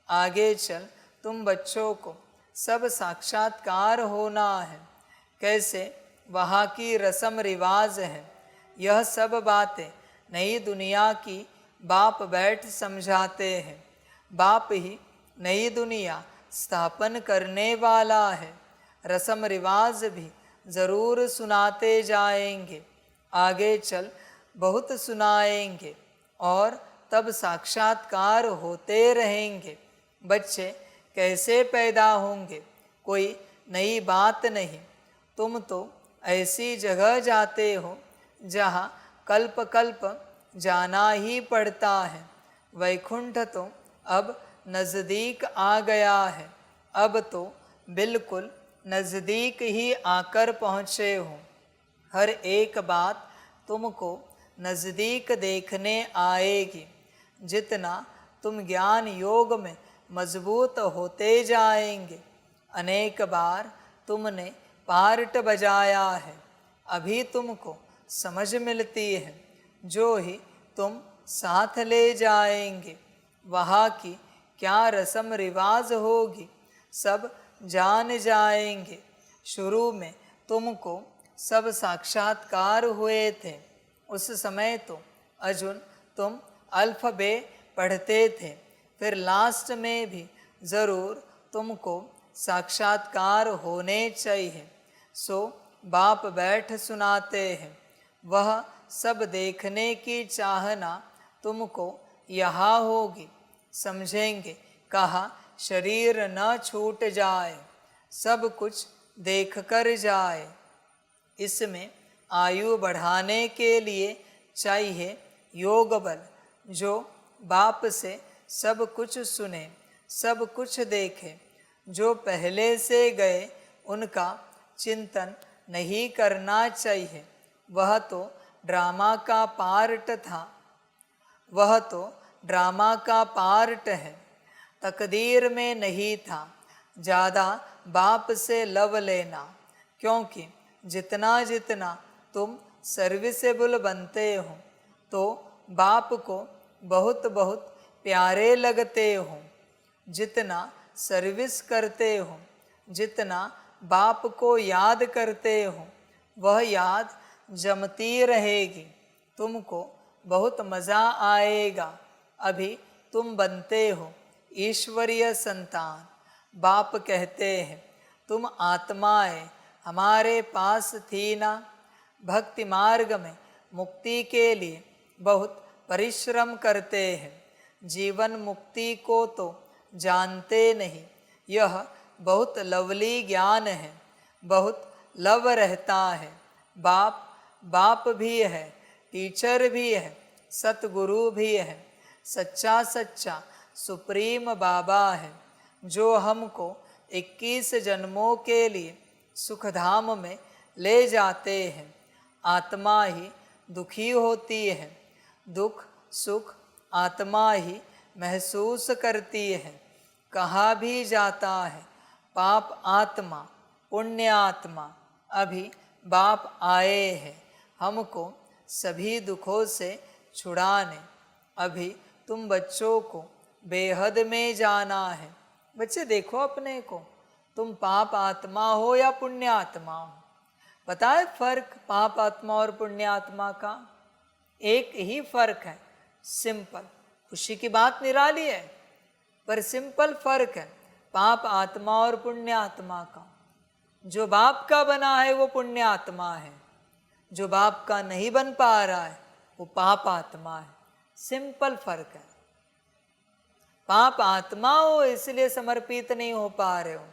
आगे चल तुम बच्चों को सब साक्षात्कार होना है। कैसे वहाँ की रस्म रिवाज है, यह सब बातें नई दुनिया की बाप बैठ समझाते हैं। बाप ही नई दुनिया स्थापन करने वाला है। रस्म रिवाज भी ज़रूर सुनाते जाएंगे, आगे चल बहुत सुनाएंगे और तब साक्षात्कार होते रहेंगे। बच्चे कैसे पैदा होंगे, कोई नई बात नहीं। तुम तो ऐसी जगह जाते हो जहाँ कल्प कल्प जाना ही पड़ता है। वैकुंठ तो अब नज़दीक आ गया है, अब तो बिल्कुल नज़दीक ही आकर पहुँचे हो। हर एक बात तुमको नज़दीक देखने आएगी। जितना तुम ज्ञान योग में मजबूत होते जाएंगे, अनेक बार तुमने पार्ट बजाया है, अभी तुमको समझ मिलती है। जो ही तुम साथ ले जाएंगे, वहाँ की क्या रस्म रिवाज होगी सब जान जाएंगे। शुरू में तुमको सब साक्षात्कार हुए थे, उस समय तो अर्जुन तुम अल्फबे पढ़ते थे, फिर लास्ट में भी ज़रूर तुमको साक्षात्कार होने चाहिए। सो बाप बैठ सुनाते हैं, वह सब देखने की चाहना तुमको यहाँ होगी। समझेंगे कहा शरीर न छूट जाए, सब कुछ देख कर जाए। इसमें आयु बढ़ाने के लिए चाहिए योग बल, जो बाप से सब कुछ सुने, सब कुछ देखे। जो पहले से गए उनका चिंतन नहीं करना चाहिए, वह तो ड्रामा का पार्ट था, वह तो ड्रामा का पार्ट है, तकदीर में नहीं था ज़्यादा बाप से लव लेना। क्योंकि जितना जितना तुम सर्विसेबल बनते हो तो बाप को बहुत बहुत प्यारे लगते हो। जितना सर्विस करते हो, जितना बाप को याद करते हो, वह याद जमती रहेगी। तुमको बहुत मज़ा आएगा। अभी तुम बनते हो ईश्वरीय संतान। बाप कहते हैं तुम आत्माएं हमारे पास थी ना। भक्ति मार्ग में मुक्ति के लिए बहुत परिश्रम करते हैं, जीवन मुक्ति को तो जानते नहीं। यह बहुत लवली ज्ञान है, बहुत लव रहता है। बाप बाप भी है, टीचर भी है, सतगुरु भी है, सच्चा सच्चा सुप्रीम बाबा है, जो हमको 21 जन्मों के लिए सुखधाम में ले जाते हैं। आत्मा ही दुखी होती है, दुख सुख आत्मा ही महसूस करती है। कहा भी जाता है पाप आत्मा पुण्य आत्मा। अभी बाप आए हैं हमको सभी दुखों से छुड़ाने। अभी तुम बच्चों को बेहद में जाना है। बच्चे देखो अपने को, तुम पाप आत्मा हो या पुण्य आत्मा हो। पता है फर्क पाप आत्मा और पुण्य आत्मा का? एक ही फर्क है, सिंपल। खुशी की बात निराली है, पर सिंपल फर्क है पाप आत्मा और पुण्य आत्मा का। जो बाप का बना है वो पुण्य आत्मा है, जो बाप का नहीं बन पा रहा है वो पाप आत्मा है। सिंपल फर्क है। पाप आत्मा हो इसलिए समर्पित नहीं हो पा रहे हो,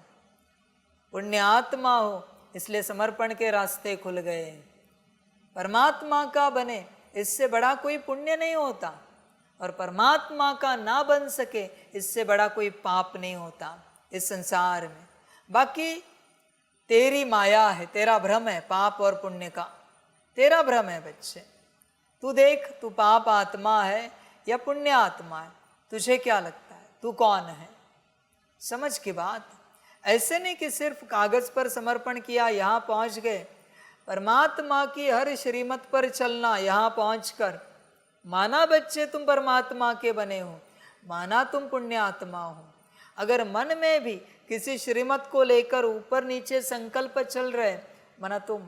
पुण्य आत्मा हो इसलिए समर्पण के रास्ते खुल गए। परमात्मा का बने इससे बड़ा कोई पुण्य नहीं होता, और परमात्मा का ना बन सके इससे बड़ा कोई पाप नहीं होता इस संसार में। बाकी तेरी माया है, तेरा भ्रम है पाप और पुण्य का, तेरा भ्रम है बच्चे। तू देख, तू पाप आत्मा है या पुण्य आत्मा है, तुझे क्या लगता है तू कौन है? समझ की बात। ऐसे नहीं कि सिर्फ कागज पर समर्पण किया यहाँ पहुँच गए। परमात्मा की हर श्रीमत पर चलना, यहाँ पहुँचकर माना बच्चे तुम परमात्मा के बने हो, माना तुम पुण्य आत्मा हो। अगर मन में भी किसी श्रीमत को लेकर ऊपर नीचे संकल्प चल रहे, माना तुम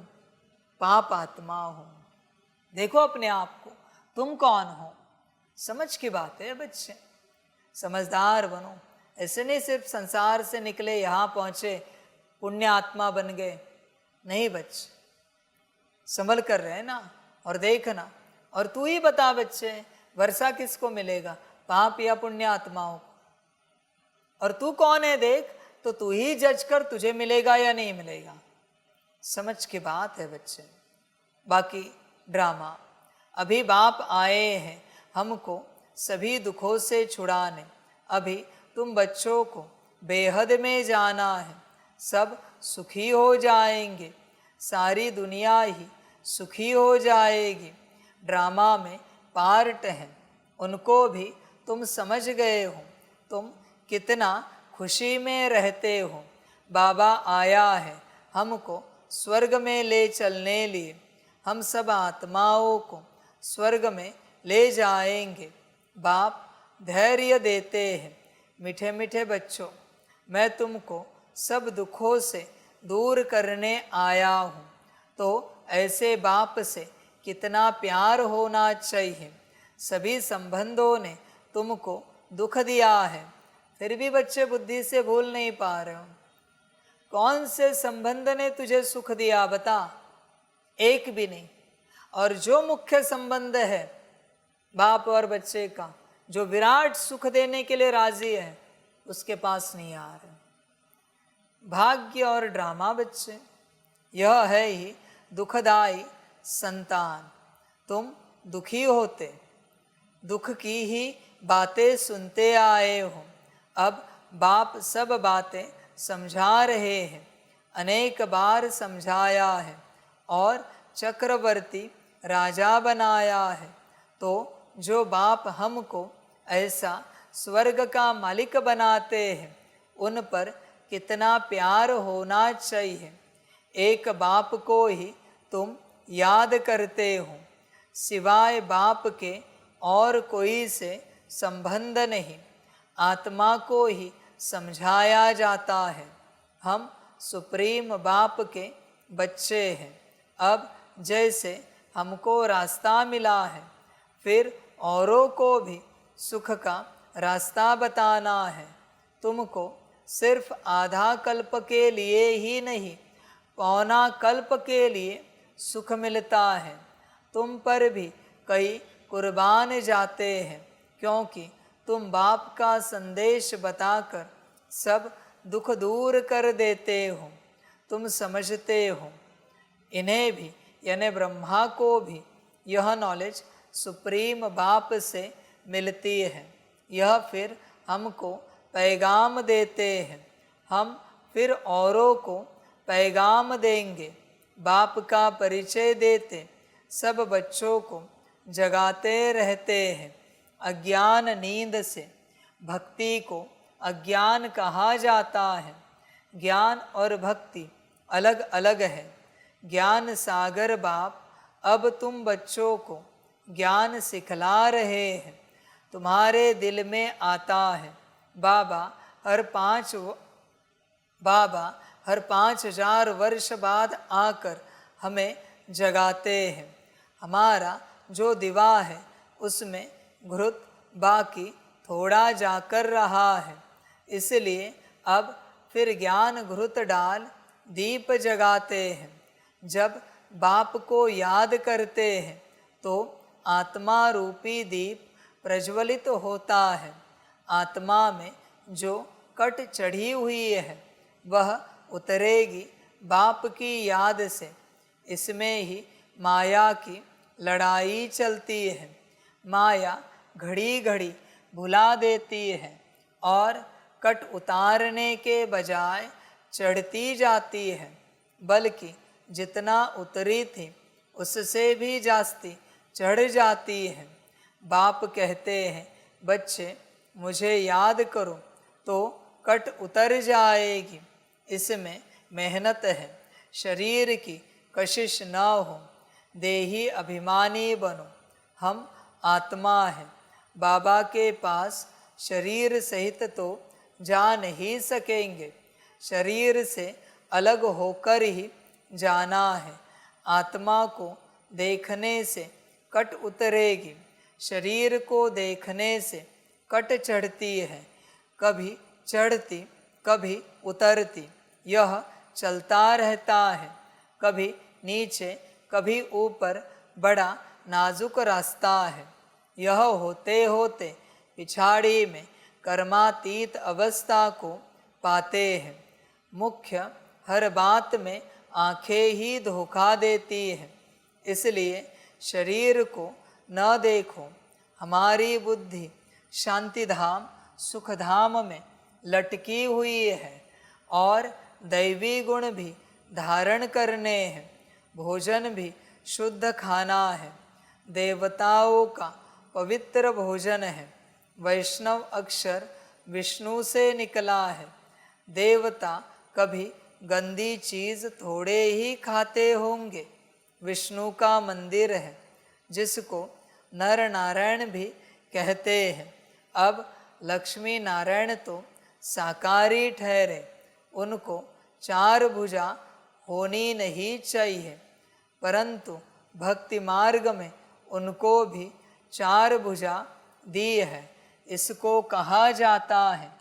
पाप आत्मा हो। देखो अपने आप को, तुम कौन हो? समझ की बात है बच्चे, समझदार बनो। ऐसे नहीं सिर्फ संसार से निकले यहाँ पहुँचे पुण्य आत्मा बन गए, नहीं बच्चे, संभल कर रहे ना और देखना। और तू ही बता बच्चे, वर्षा किसको मिलेगा, पाप या पुण्य आत्माओं को? और तू कौन है देख, तो तू ही जज कर, तुझे मिलेगा या नहीं मिलेगा। समझ की बात है बच्चे। बाकी ड्रामा, अभी बाप आए हैं हमको सभी दुखों से छुड़ाने। अभी तुम बच्चों को बेहद में जाना है, सब सुखी हो जाएंगे, सारी दुनिया ही सुखी हो जाएगी। ड्रामा में पार्ट हैं, उनको भी तुम समझ गए हो, तुम कितना खुशी में रहते हो। बाबा आया है हमको स्वर्ग में ले चलने लिए, हम सब आत्माओं को स्वर्ग में ले जाएंगे। बाप धैर्य देते हैं, मीठे मीठे बच्चों, मैं तुमको सब दुखों से दूर करने आया हूँ। तो ऐसे बाप से कितना प्यार होना चाहिए। सभी संबंधों ने तुमको दुख दिया है, फिर भी बच्चे बुद्धि से भूल नहीं पा रहे हो। कौन से संबंध ने तुझे सुख दिया बता? एक भी नहीं। और जो मुख्य संबंध है बाप और बच्चे का, जो विराट सुख देने के लिए राजी है, उसके पास नहीं आ रहे। भाग्य और ड्रामा बच्चे, यह है ही दुखदाई संतान। तुम दुखी होते, दुख की ही बातें सुनते आए हो। अब बाप सब बातें समझा रहे हैं, अनेक बार समझाया है और चक्रवर्ती राजा बनाया है। तो जो बाप हमको ऐसा स्वर्ग का मालिक बनाते हैं, उन पर कितना प्यार होना चाहिए। एक बाप को ही तुम याद करते हो, सिवाय बाप के और कोई से संबंध नहीं। आत्मा को ही समझाया जाता है, हम सुप्रीम बाप के बच्चे हैं। अब जैसे हमको रास्ता मिला है, फिर औरों को भी सुख का रास्ता बताना है। तुमको सिर्फ आधा कल्प के लिए ही नहीं, पौना कल्प के लिए सुख मिलता है। तुम पर भी कई कुर्बान जाते हैं, क्योंकि तुम बाप का संदेश बताकर सब दुख दूर कर देते हो। तुम समझते हो, इन्हें भी यानी ब्रह्मा को भी यह नॉलेज सुप्रीम बाप से मिलती है। यह फिर हमको पैगाम देते हैं, हम फिर औरों को पैगाम देंगे। बाप का परिचय देते सब बच्चों को जगाते रहते हैं। अज्ञान नींद से, भक्ति को अज्ञान कहा जाता है। ज्ञान और भक्ति अलग अलग है। ज्ञान सागर बाप अब तुम बच्चों को ज्ञान सिखला रहे हैं। तुम्हारे दिल में आता है, बाबा हर 5,000 वर्ष बाद आकर हमें जगाते हैं। हमारा जो दिवा है उसमें घृत बाकी थोड़ा जाकर रहा है, इसलिए अब फिर ज्ञान घृत डाल दीप जगाते हैं। जब बाप को याद करते हैं तो आत्मा रूपी दीप प्रज्वलित होता है। आत्मा में जो कट चढ़ी हुई है वह उतरेगी बाप की याद से। इसमें ही माया की लड़ाई चलती है। माया घड़ी घड़ी भुला देती है और कट उतारने के बजाय चढ़ती जाती है, बल्कि जितना उतरी थी उससे भी जास्ती चढ़ जाती है। बाप कहते हैं, बच्चे मुझे याद करो तो कट उतर जाएगी। इसमें मेहनत है, शरीर की कशिश न हो। देही अभिमानी बनो, हम आत्मा हैं। बाबा के पास शरीर सहित तो जा नहीं सकेंगे, शरीर से अलग होकर ही जाना है। आत्मा को देखने से कट उतरेगी, शरीर को देखने से कट चढ़ती है। कभी चढ़ती कभी उतरती, यह चलता रहता है। कभी नीचे कभी ऊपर, बड़ा नाजुक रास्ता है। यह होते होते पिछाड़ी में कर्मातीत अवस्था को पाते हैं। मुख्य हर बात में आंखें ही धोखा देती हैं, इसलिए शरीर को न देखो। हमारी बुद्धि शांतिधाम सुखधाम में लटकी हुई है और दैवी गुण भी धारण करने हैं। भोजन भी शुद्ध खाना है, देवताओं का पवित्र भोजन है। वैष्णव अक्षर विष्णु से निकला है। देवता कभी गंदी चीज थोड़े ही खाते होंगे। विष्णु का मंदिर है जिसको नर नारायण भी कहते हैं। अब लक्ष्मी नारायण तो साकारी ठहरे, उनको चार भुजा होनी नहीं चाहिए, परंतु भक्ति मार्ग में उनको भी चार भुजा दी है। इसको कहा जाता है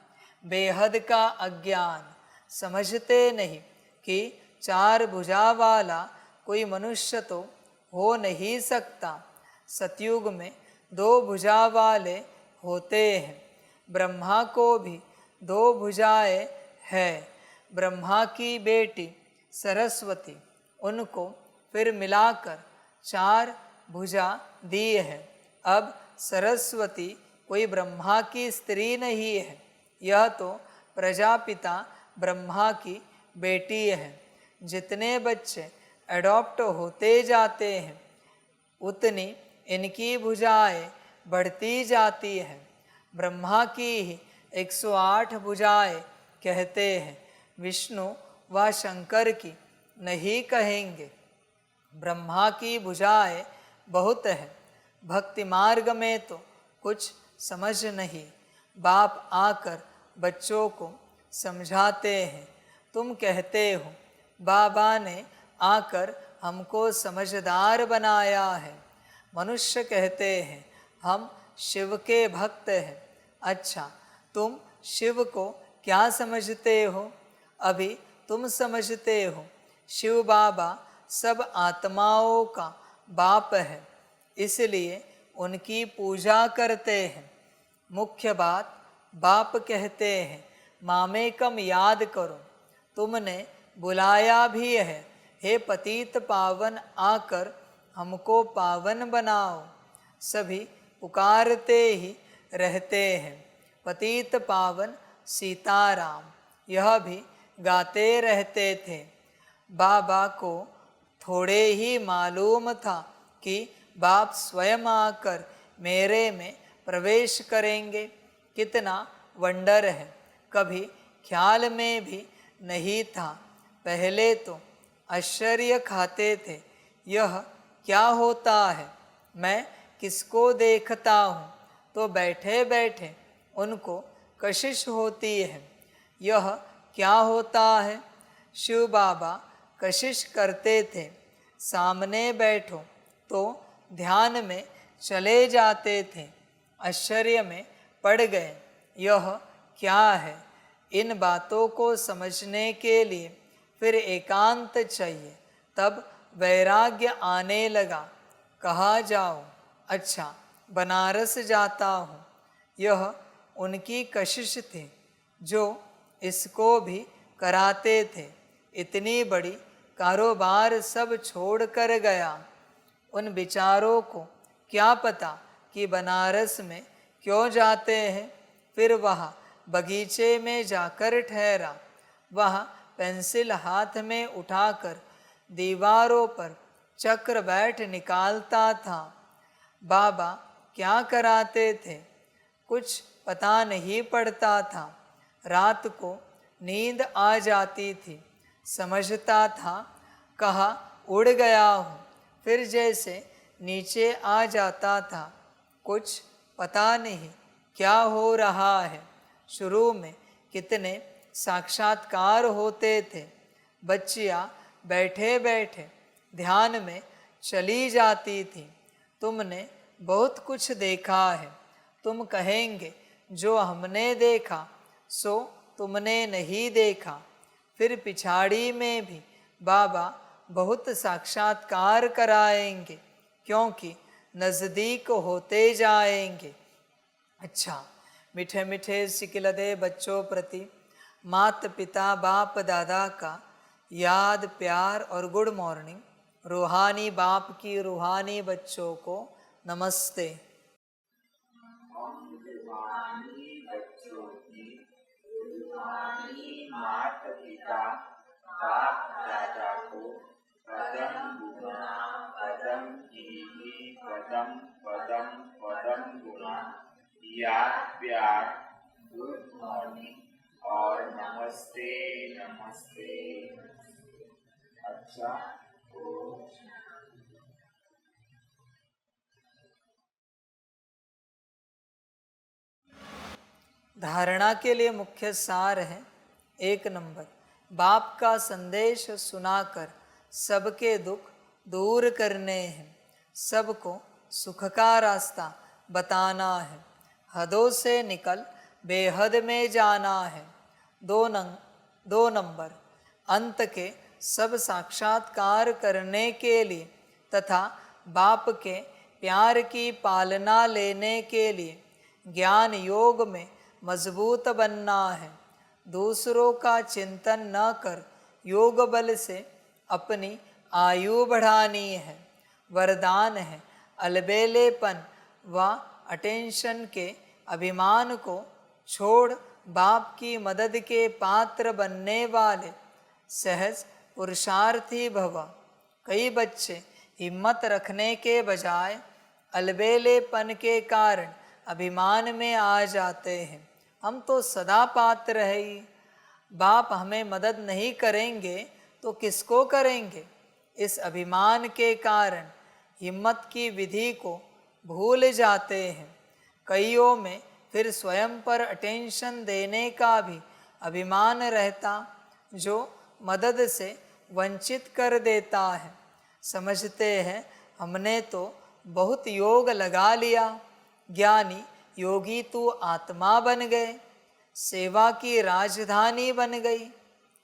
बेहद का अज्ञान। समझते नहीं कि चार भुजा वाला कोई मनुष्य तो हो नहीं सकता। सतयुग में दो भुजा वाले होते हैं। ब्रह्मा को भी दो भुजाएं हैं। ब्रह्मा की बेटी सरस्वती, उनको फिर मिलाकर चार भुजा दी है। अब सरस्वती कोई ब्रह्मा की स्त्री नहीं है, यह तो प्रजापिता ब्रह्मा की बेटी है। जितने बच्चे एडॉप्ट होते जाते हैं उतनी इनकी भुजाएं बढ़ती जाती हैं। ब्रह्मा की ही 108 भुजाएं कहते हैं, विष्णु व शंकर की नहीं कहेंगे। ब्रह्मा की भुजाएं बहुत है। भक्ति मार्ग में तो कुछ समझ नहीं। बाप आकर बच्चों को समझाते हैं। तुम कहते हो बाबा ने आकर हमको समझदार बनाया है। मनुष्य कहते हैं हम शिव के भक्त हैं। अच्छा, तुम शिव को क्या समझते हो? अभी तुम समझते हो शिव बाबा सब आत्माओं का बाप है, इसलिए उनकी पूजा करते हैं। मुख्य बात बाप कहते हैं मामेकम याद करो। तुमने बुलाया भी है, हे पतित पावन आकर हमको पावन बनाओ। सभी पुकारते ही रहते हैं पतित पावन सीताराम, यह भी गाते रहते थे। बाबा को थोड़े ही मालूम था कि बाप स्वयं आकर मेरे में प्रवेश करेंगे। कितना वंडर है, कभी ख्याल में भी नहीं था। पहले तो आश्चर्य खाते थे, यह क्या होता है, मैं किसको देखता हूँ, तो बैठे बैठे उनको कशिश होती है। यह क्या होता है? शिव बाबा कशिश करते थे, सामने बैठो तो ध्यान में चले जाते थे। आश्चर्य में पड़ गए, यह क्या है। इन बातों को समझने के लिए फिर एकांत चाहिए। तब वैराग्य आने लगा। कहा जाओ, अच्छा बनारस जाता हूँ। यह उनकी कशिश थी जो इसको भी कराते थे। इतनी बड़ी कारोबार सब छोड़ कर गया। उन बिचारों को क्या पता कि बनारस में क्यों जाते हैं। फिर वहाँ बगीचे में जाकर ठहरा। वहाँ पेंसिल हाथ में उठाकर दीवारों पर चक्र बैठ निकालता था। बाबा क्या कराते थे कुछ पता नहीं पड़ता था। रात को नींद आ जाती थी। समझता था कहाँ उड़ गया हूँ, फिर जैसे नीचे आ जाता था। कुछ पता नहीं क्या हो रहा है। शुरू में कितने साक्षात्कार होते थे। बच्चियाँ बैठे बैठे ध्यान में चली जाती थी। तुमने बहुत कुछ देखा है। तुम कहेंगे जो हमने देखा सो तुमने नहीं देखा। फिर पिछाड़ी में भी बाबा बहुत साक्षात्कार कराएंगे, क्योंकि नज़दीक होते जाएंगे। अच्छा, मीठे मीठे सिकिलदे बच्चों प्रति माता पिता बाप दादा का याद प्यार और गुड मॉर्निंग। रूहानी बाप की रूहानी बच्चों को नमस्ते। रूहानी बच्चों की रूहानी माता पिता बाप दादा को पदम गुना पदम कीर्ति पदम पदम पदम गुना याद प्यार गुड मॉर्निंग और नमस्ते नमस्ते। अच्छा, धारणा के लिए मुख्य सार है। 1 नंबर, बाप का संदेश सुनाकर सबके दुख दूर करने हैं। सबको सुख का रास्ता बताना है। हदों से निकल बेहद में जाना है। 2 नंबर, अंत के सब साक्षात्कार करने के लिए तथा बाप के प्यार की पालना लेने के लिए ज्ञान योग में मजबूत बनना है। दूसरों का चिंतन न कर योग बल से अपनी आयु बढ़ानी है। वरदान है अलबेलेपन व अटेंशन के अभिमान को छोड़ बाप की मदद के पात्र बनने वाले सहज पुरुषार्थी भव। कई बच्चे हिम्मत रखने के बजाय अलबेलेपन के कारण अभिमान में आ जाते हैं। हम तो सदा पात्र है ही, बाप हमें मदद नहीं करेंगे तो किसको करेंगे। इस अभिमान के कारण हिम्मत की विधि को भूल जाते हैं। कईयों में फिर स्वयं पर अटेंशन देने का भी अभिमान रहता, जो मदद से वंचित कर देता है। समझते हैं हमने तो बहुत योग लगा लिया, ज्ञानी योगी तू आत्मा बन गए, सेवा की राजधानी बन गई।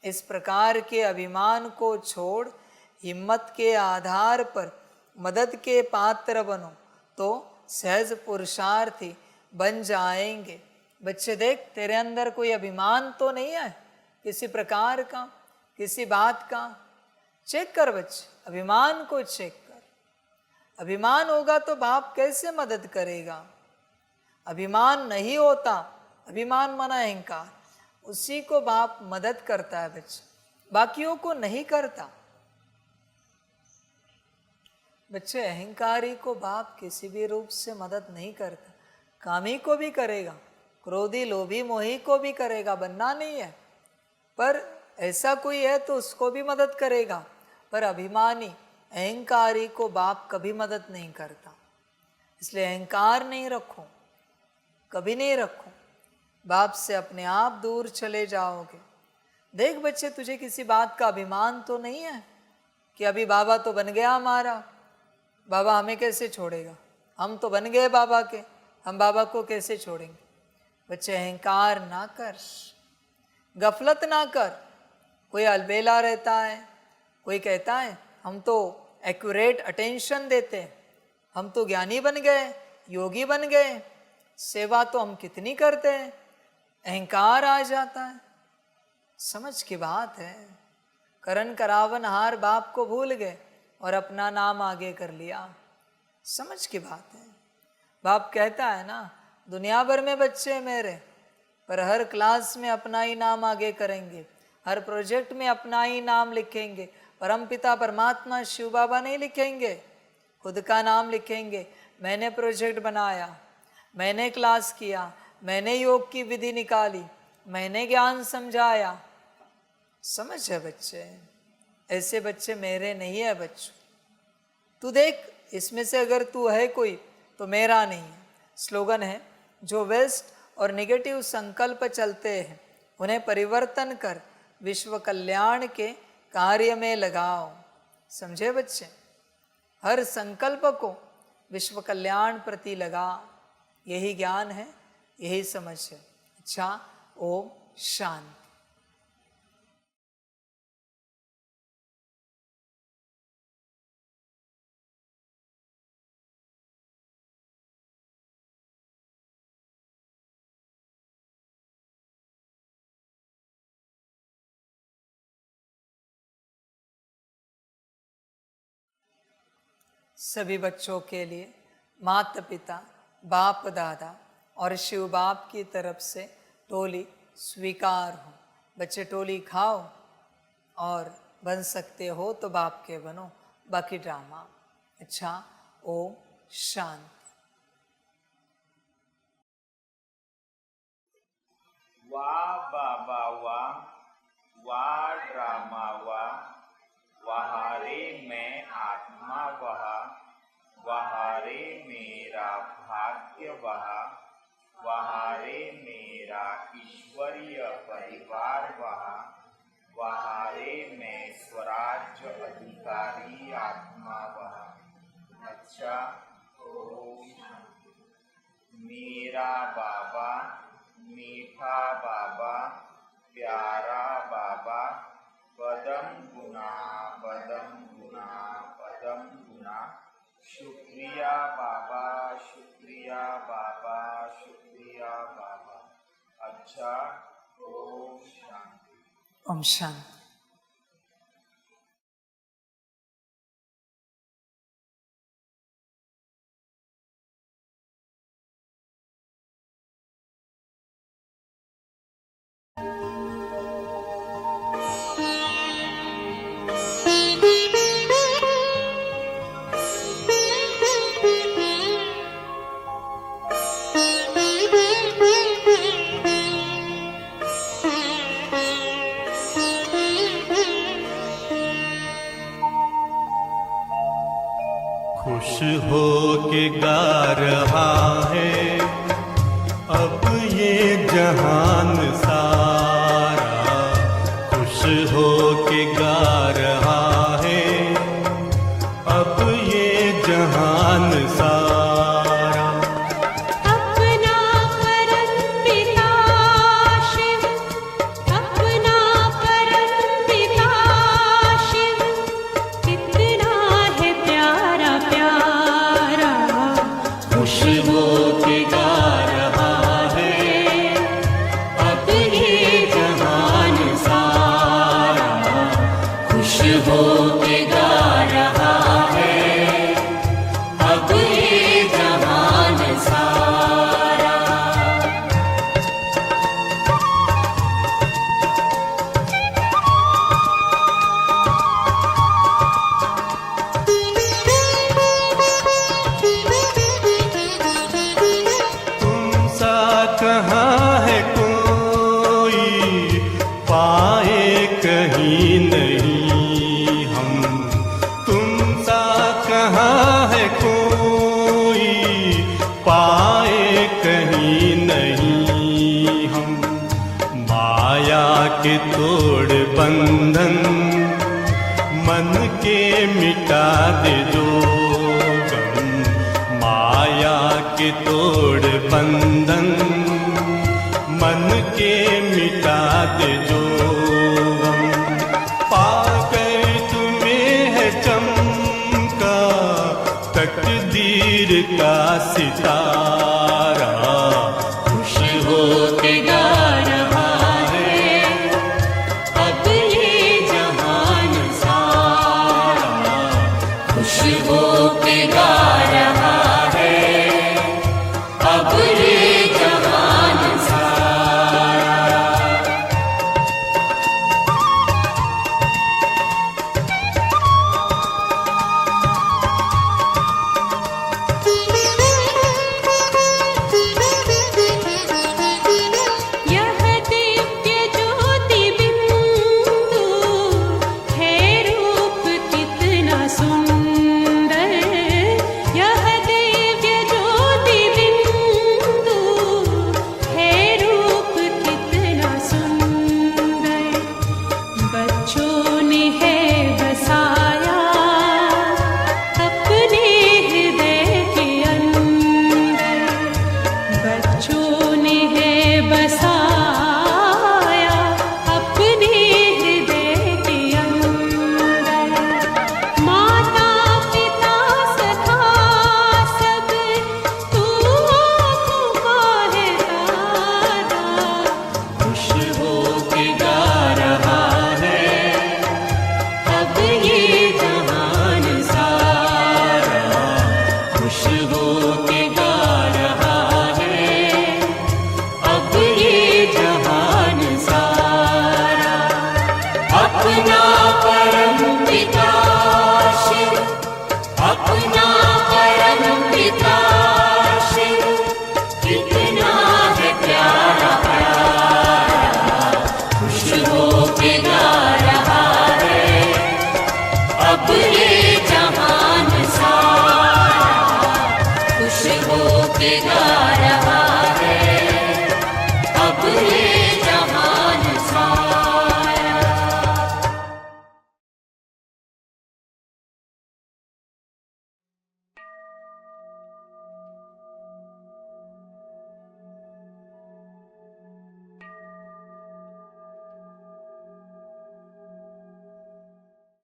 इस प्रकार के अभिमान को छोड़ हिम्मत के आधार पर मदद के पात्र बनो तो सहज पुरुषार्थी बन जाएंगे। बच्चे देख, तेरे अंदर कोई अभिमान तो नहीं है किसी प्रकार का, किसी बात का। चेक कर बच्चे, अभिमान को चेक कर। अभिमान होगा तो बाप कैसे मदद करेगा। अभिमान नहीं होता, अभिमान माना अहंकार, उसी को बाप मदद करता है बच्चे, बाकियों को नहीं करता। बच्चे, अहंकारी को बाप किसी भी रूप से मदद नहीं करता। कामी को भी करेगा, क्रोधी लोभी मोही को भी करेगा, बनना नहीं है, पर ऐसा कोई है तो उसको भी मदद करेगा। पर अभिमानी अहंकारी को बाप कभी मदद नहीं करता। इसलिए अहंकार नहीं रखो, कभी नहीं रखो। बाप से अपने आप दूर चले जाओगे। देख बच्चे, तुझे किसी बात का अभिमान तो नहीं है कि अभी बाबा तो बन गया हमारा, बाबा हमें कैसे छोड़ेगा, हम तो बन गए बाबा के, हम बाबा को कैसे छोड़ेंगे। बच्चे अहंकार ना कर, गफलत ना कर। कोई अलबेला रहता है, कोई कहता है हम तो एक्यूरेट अटेंशन देते हैं, हम तो ज्ञानी बन गए, योगी बन गए, सेवा तो हम कितनी करते हैं, अहंकार आ जाता है। समझ की बात है, करण करावन हार बाप को भूल गए और अपना नाम आगे कर लिया। समझ की बात है। बाप कहता है ना, दुनिया भर में बच्चे मेरे, पर हर क्लास में अपना ही नाम आगे करेंगे, हर प्रोजेक्ट में अपना ही नाम लिखेंगे। परमपिता परमात्मा शिव बाबा नहीं लिखेंगे, खुद का नाम लिखेंगे। मैंने प्रोजेक्ट बनाया, मैंने क्लास किया, मैंने योग की विधि निकाली, मैंने ज्ञान समझाया। समझ है बच्चे, ऐसे बच्चे मेरे नहीं है बच्चों। तू देख, इसमें से अगर तू है कोई तो मेरा नहीं है। स्लोगन है, जो वेस्ट और नेगेटिव संकल्प चलते हैं उन्हें परिवर्तन कर विश्व कल्याण के कार्य में लगाओ। समझे बच्चे, हर संकल्प को विश्व कल्याण प्रति लगा। यही ज्ञान है, यही समझ है। अच्छा, ओम शांति। सभी बच्चों के लिए माता पिता, बाप दादा और शिव बाप की तरफ से टोली स्वीकार हो। बच्चे टोली खाओ और बन सकते हो तो बाप के बनो, बाकी ड्रामा। अच्छा, ओम शांति। वाह बाबा वाह, वाह ड्रामा वाह, वहारे मैं आत्मा वहा, वहारे मेरा भाग्य वहा, वहारे मेरा ईश्वरीय परिवार वहा, वहारे मैं स्वराज्य अधिकारी आत्मा वहा। अच्छा, ओम शांति। मेरा बाबा, मीठा बाबा, प्यारा बाबा, पदम गुना, पदम गुना, पदम गुना। शुक्रिया बाबा, शुक्रिया बाबा, शुक्रिया बाबा। अच्छा, ओम शांति। ओम शांति। खुश हो के गा रहा है अब ये जहान सारा, खुश हो के गा रहा है अब ये जहान सारा। अपना परमपिता शिव, अपना परमपिता शिव, कितना है प्यारा प्यारा। खुश हो के गा रहा है अब ये जहान सारा, खुश हो के गा रहा है अब ये जहान सारा। तुम सा कहाँ है कोई, पाए कहीं नहीं हम। तुम सा कहाँ है कोई, पाए कहीं नहीं हम। माया के तोड़ बंधन, मन के मिटा दे जो गम, माया के तोड़ बंधन, मन के मिटा दे जो गम। पाकर तुम्हें है चमका तकदीर का सितारा,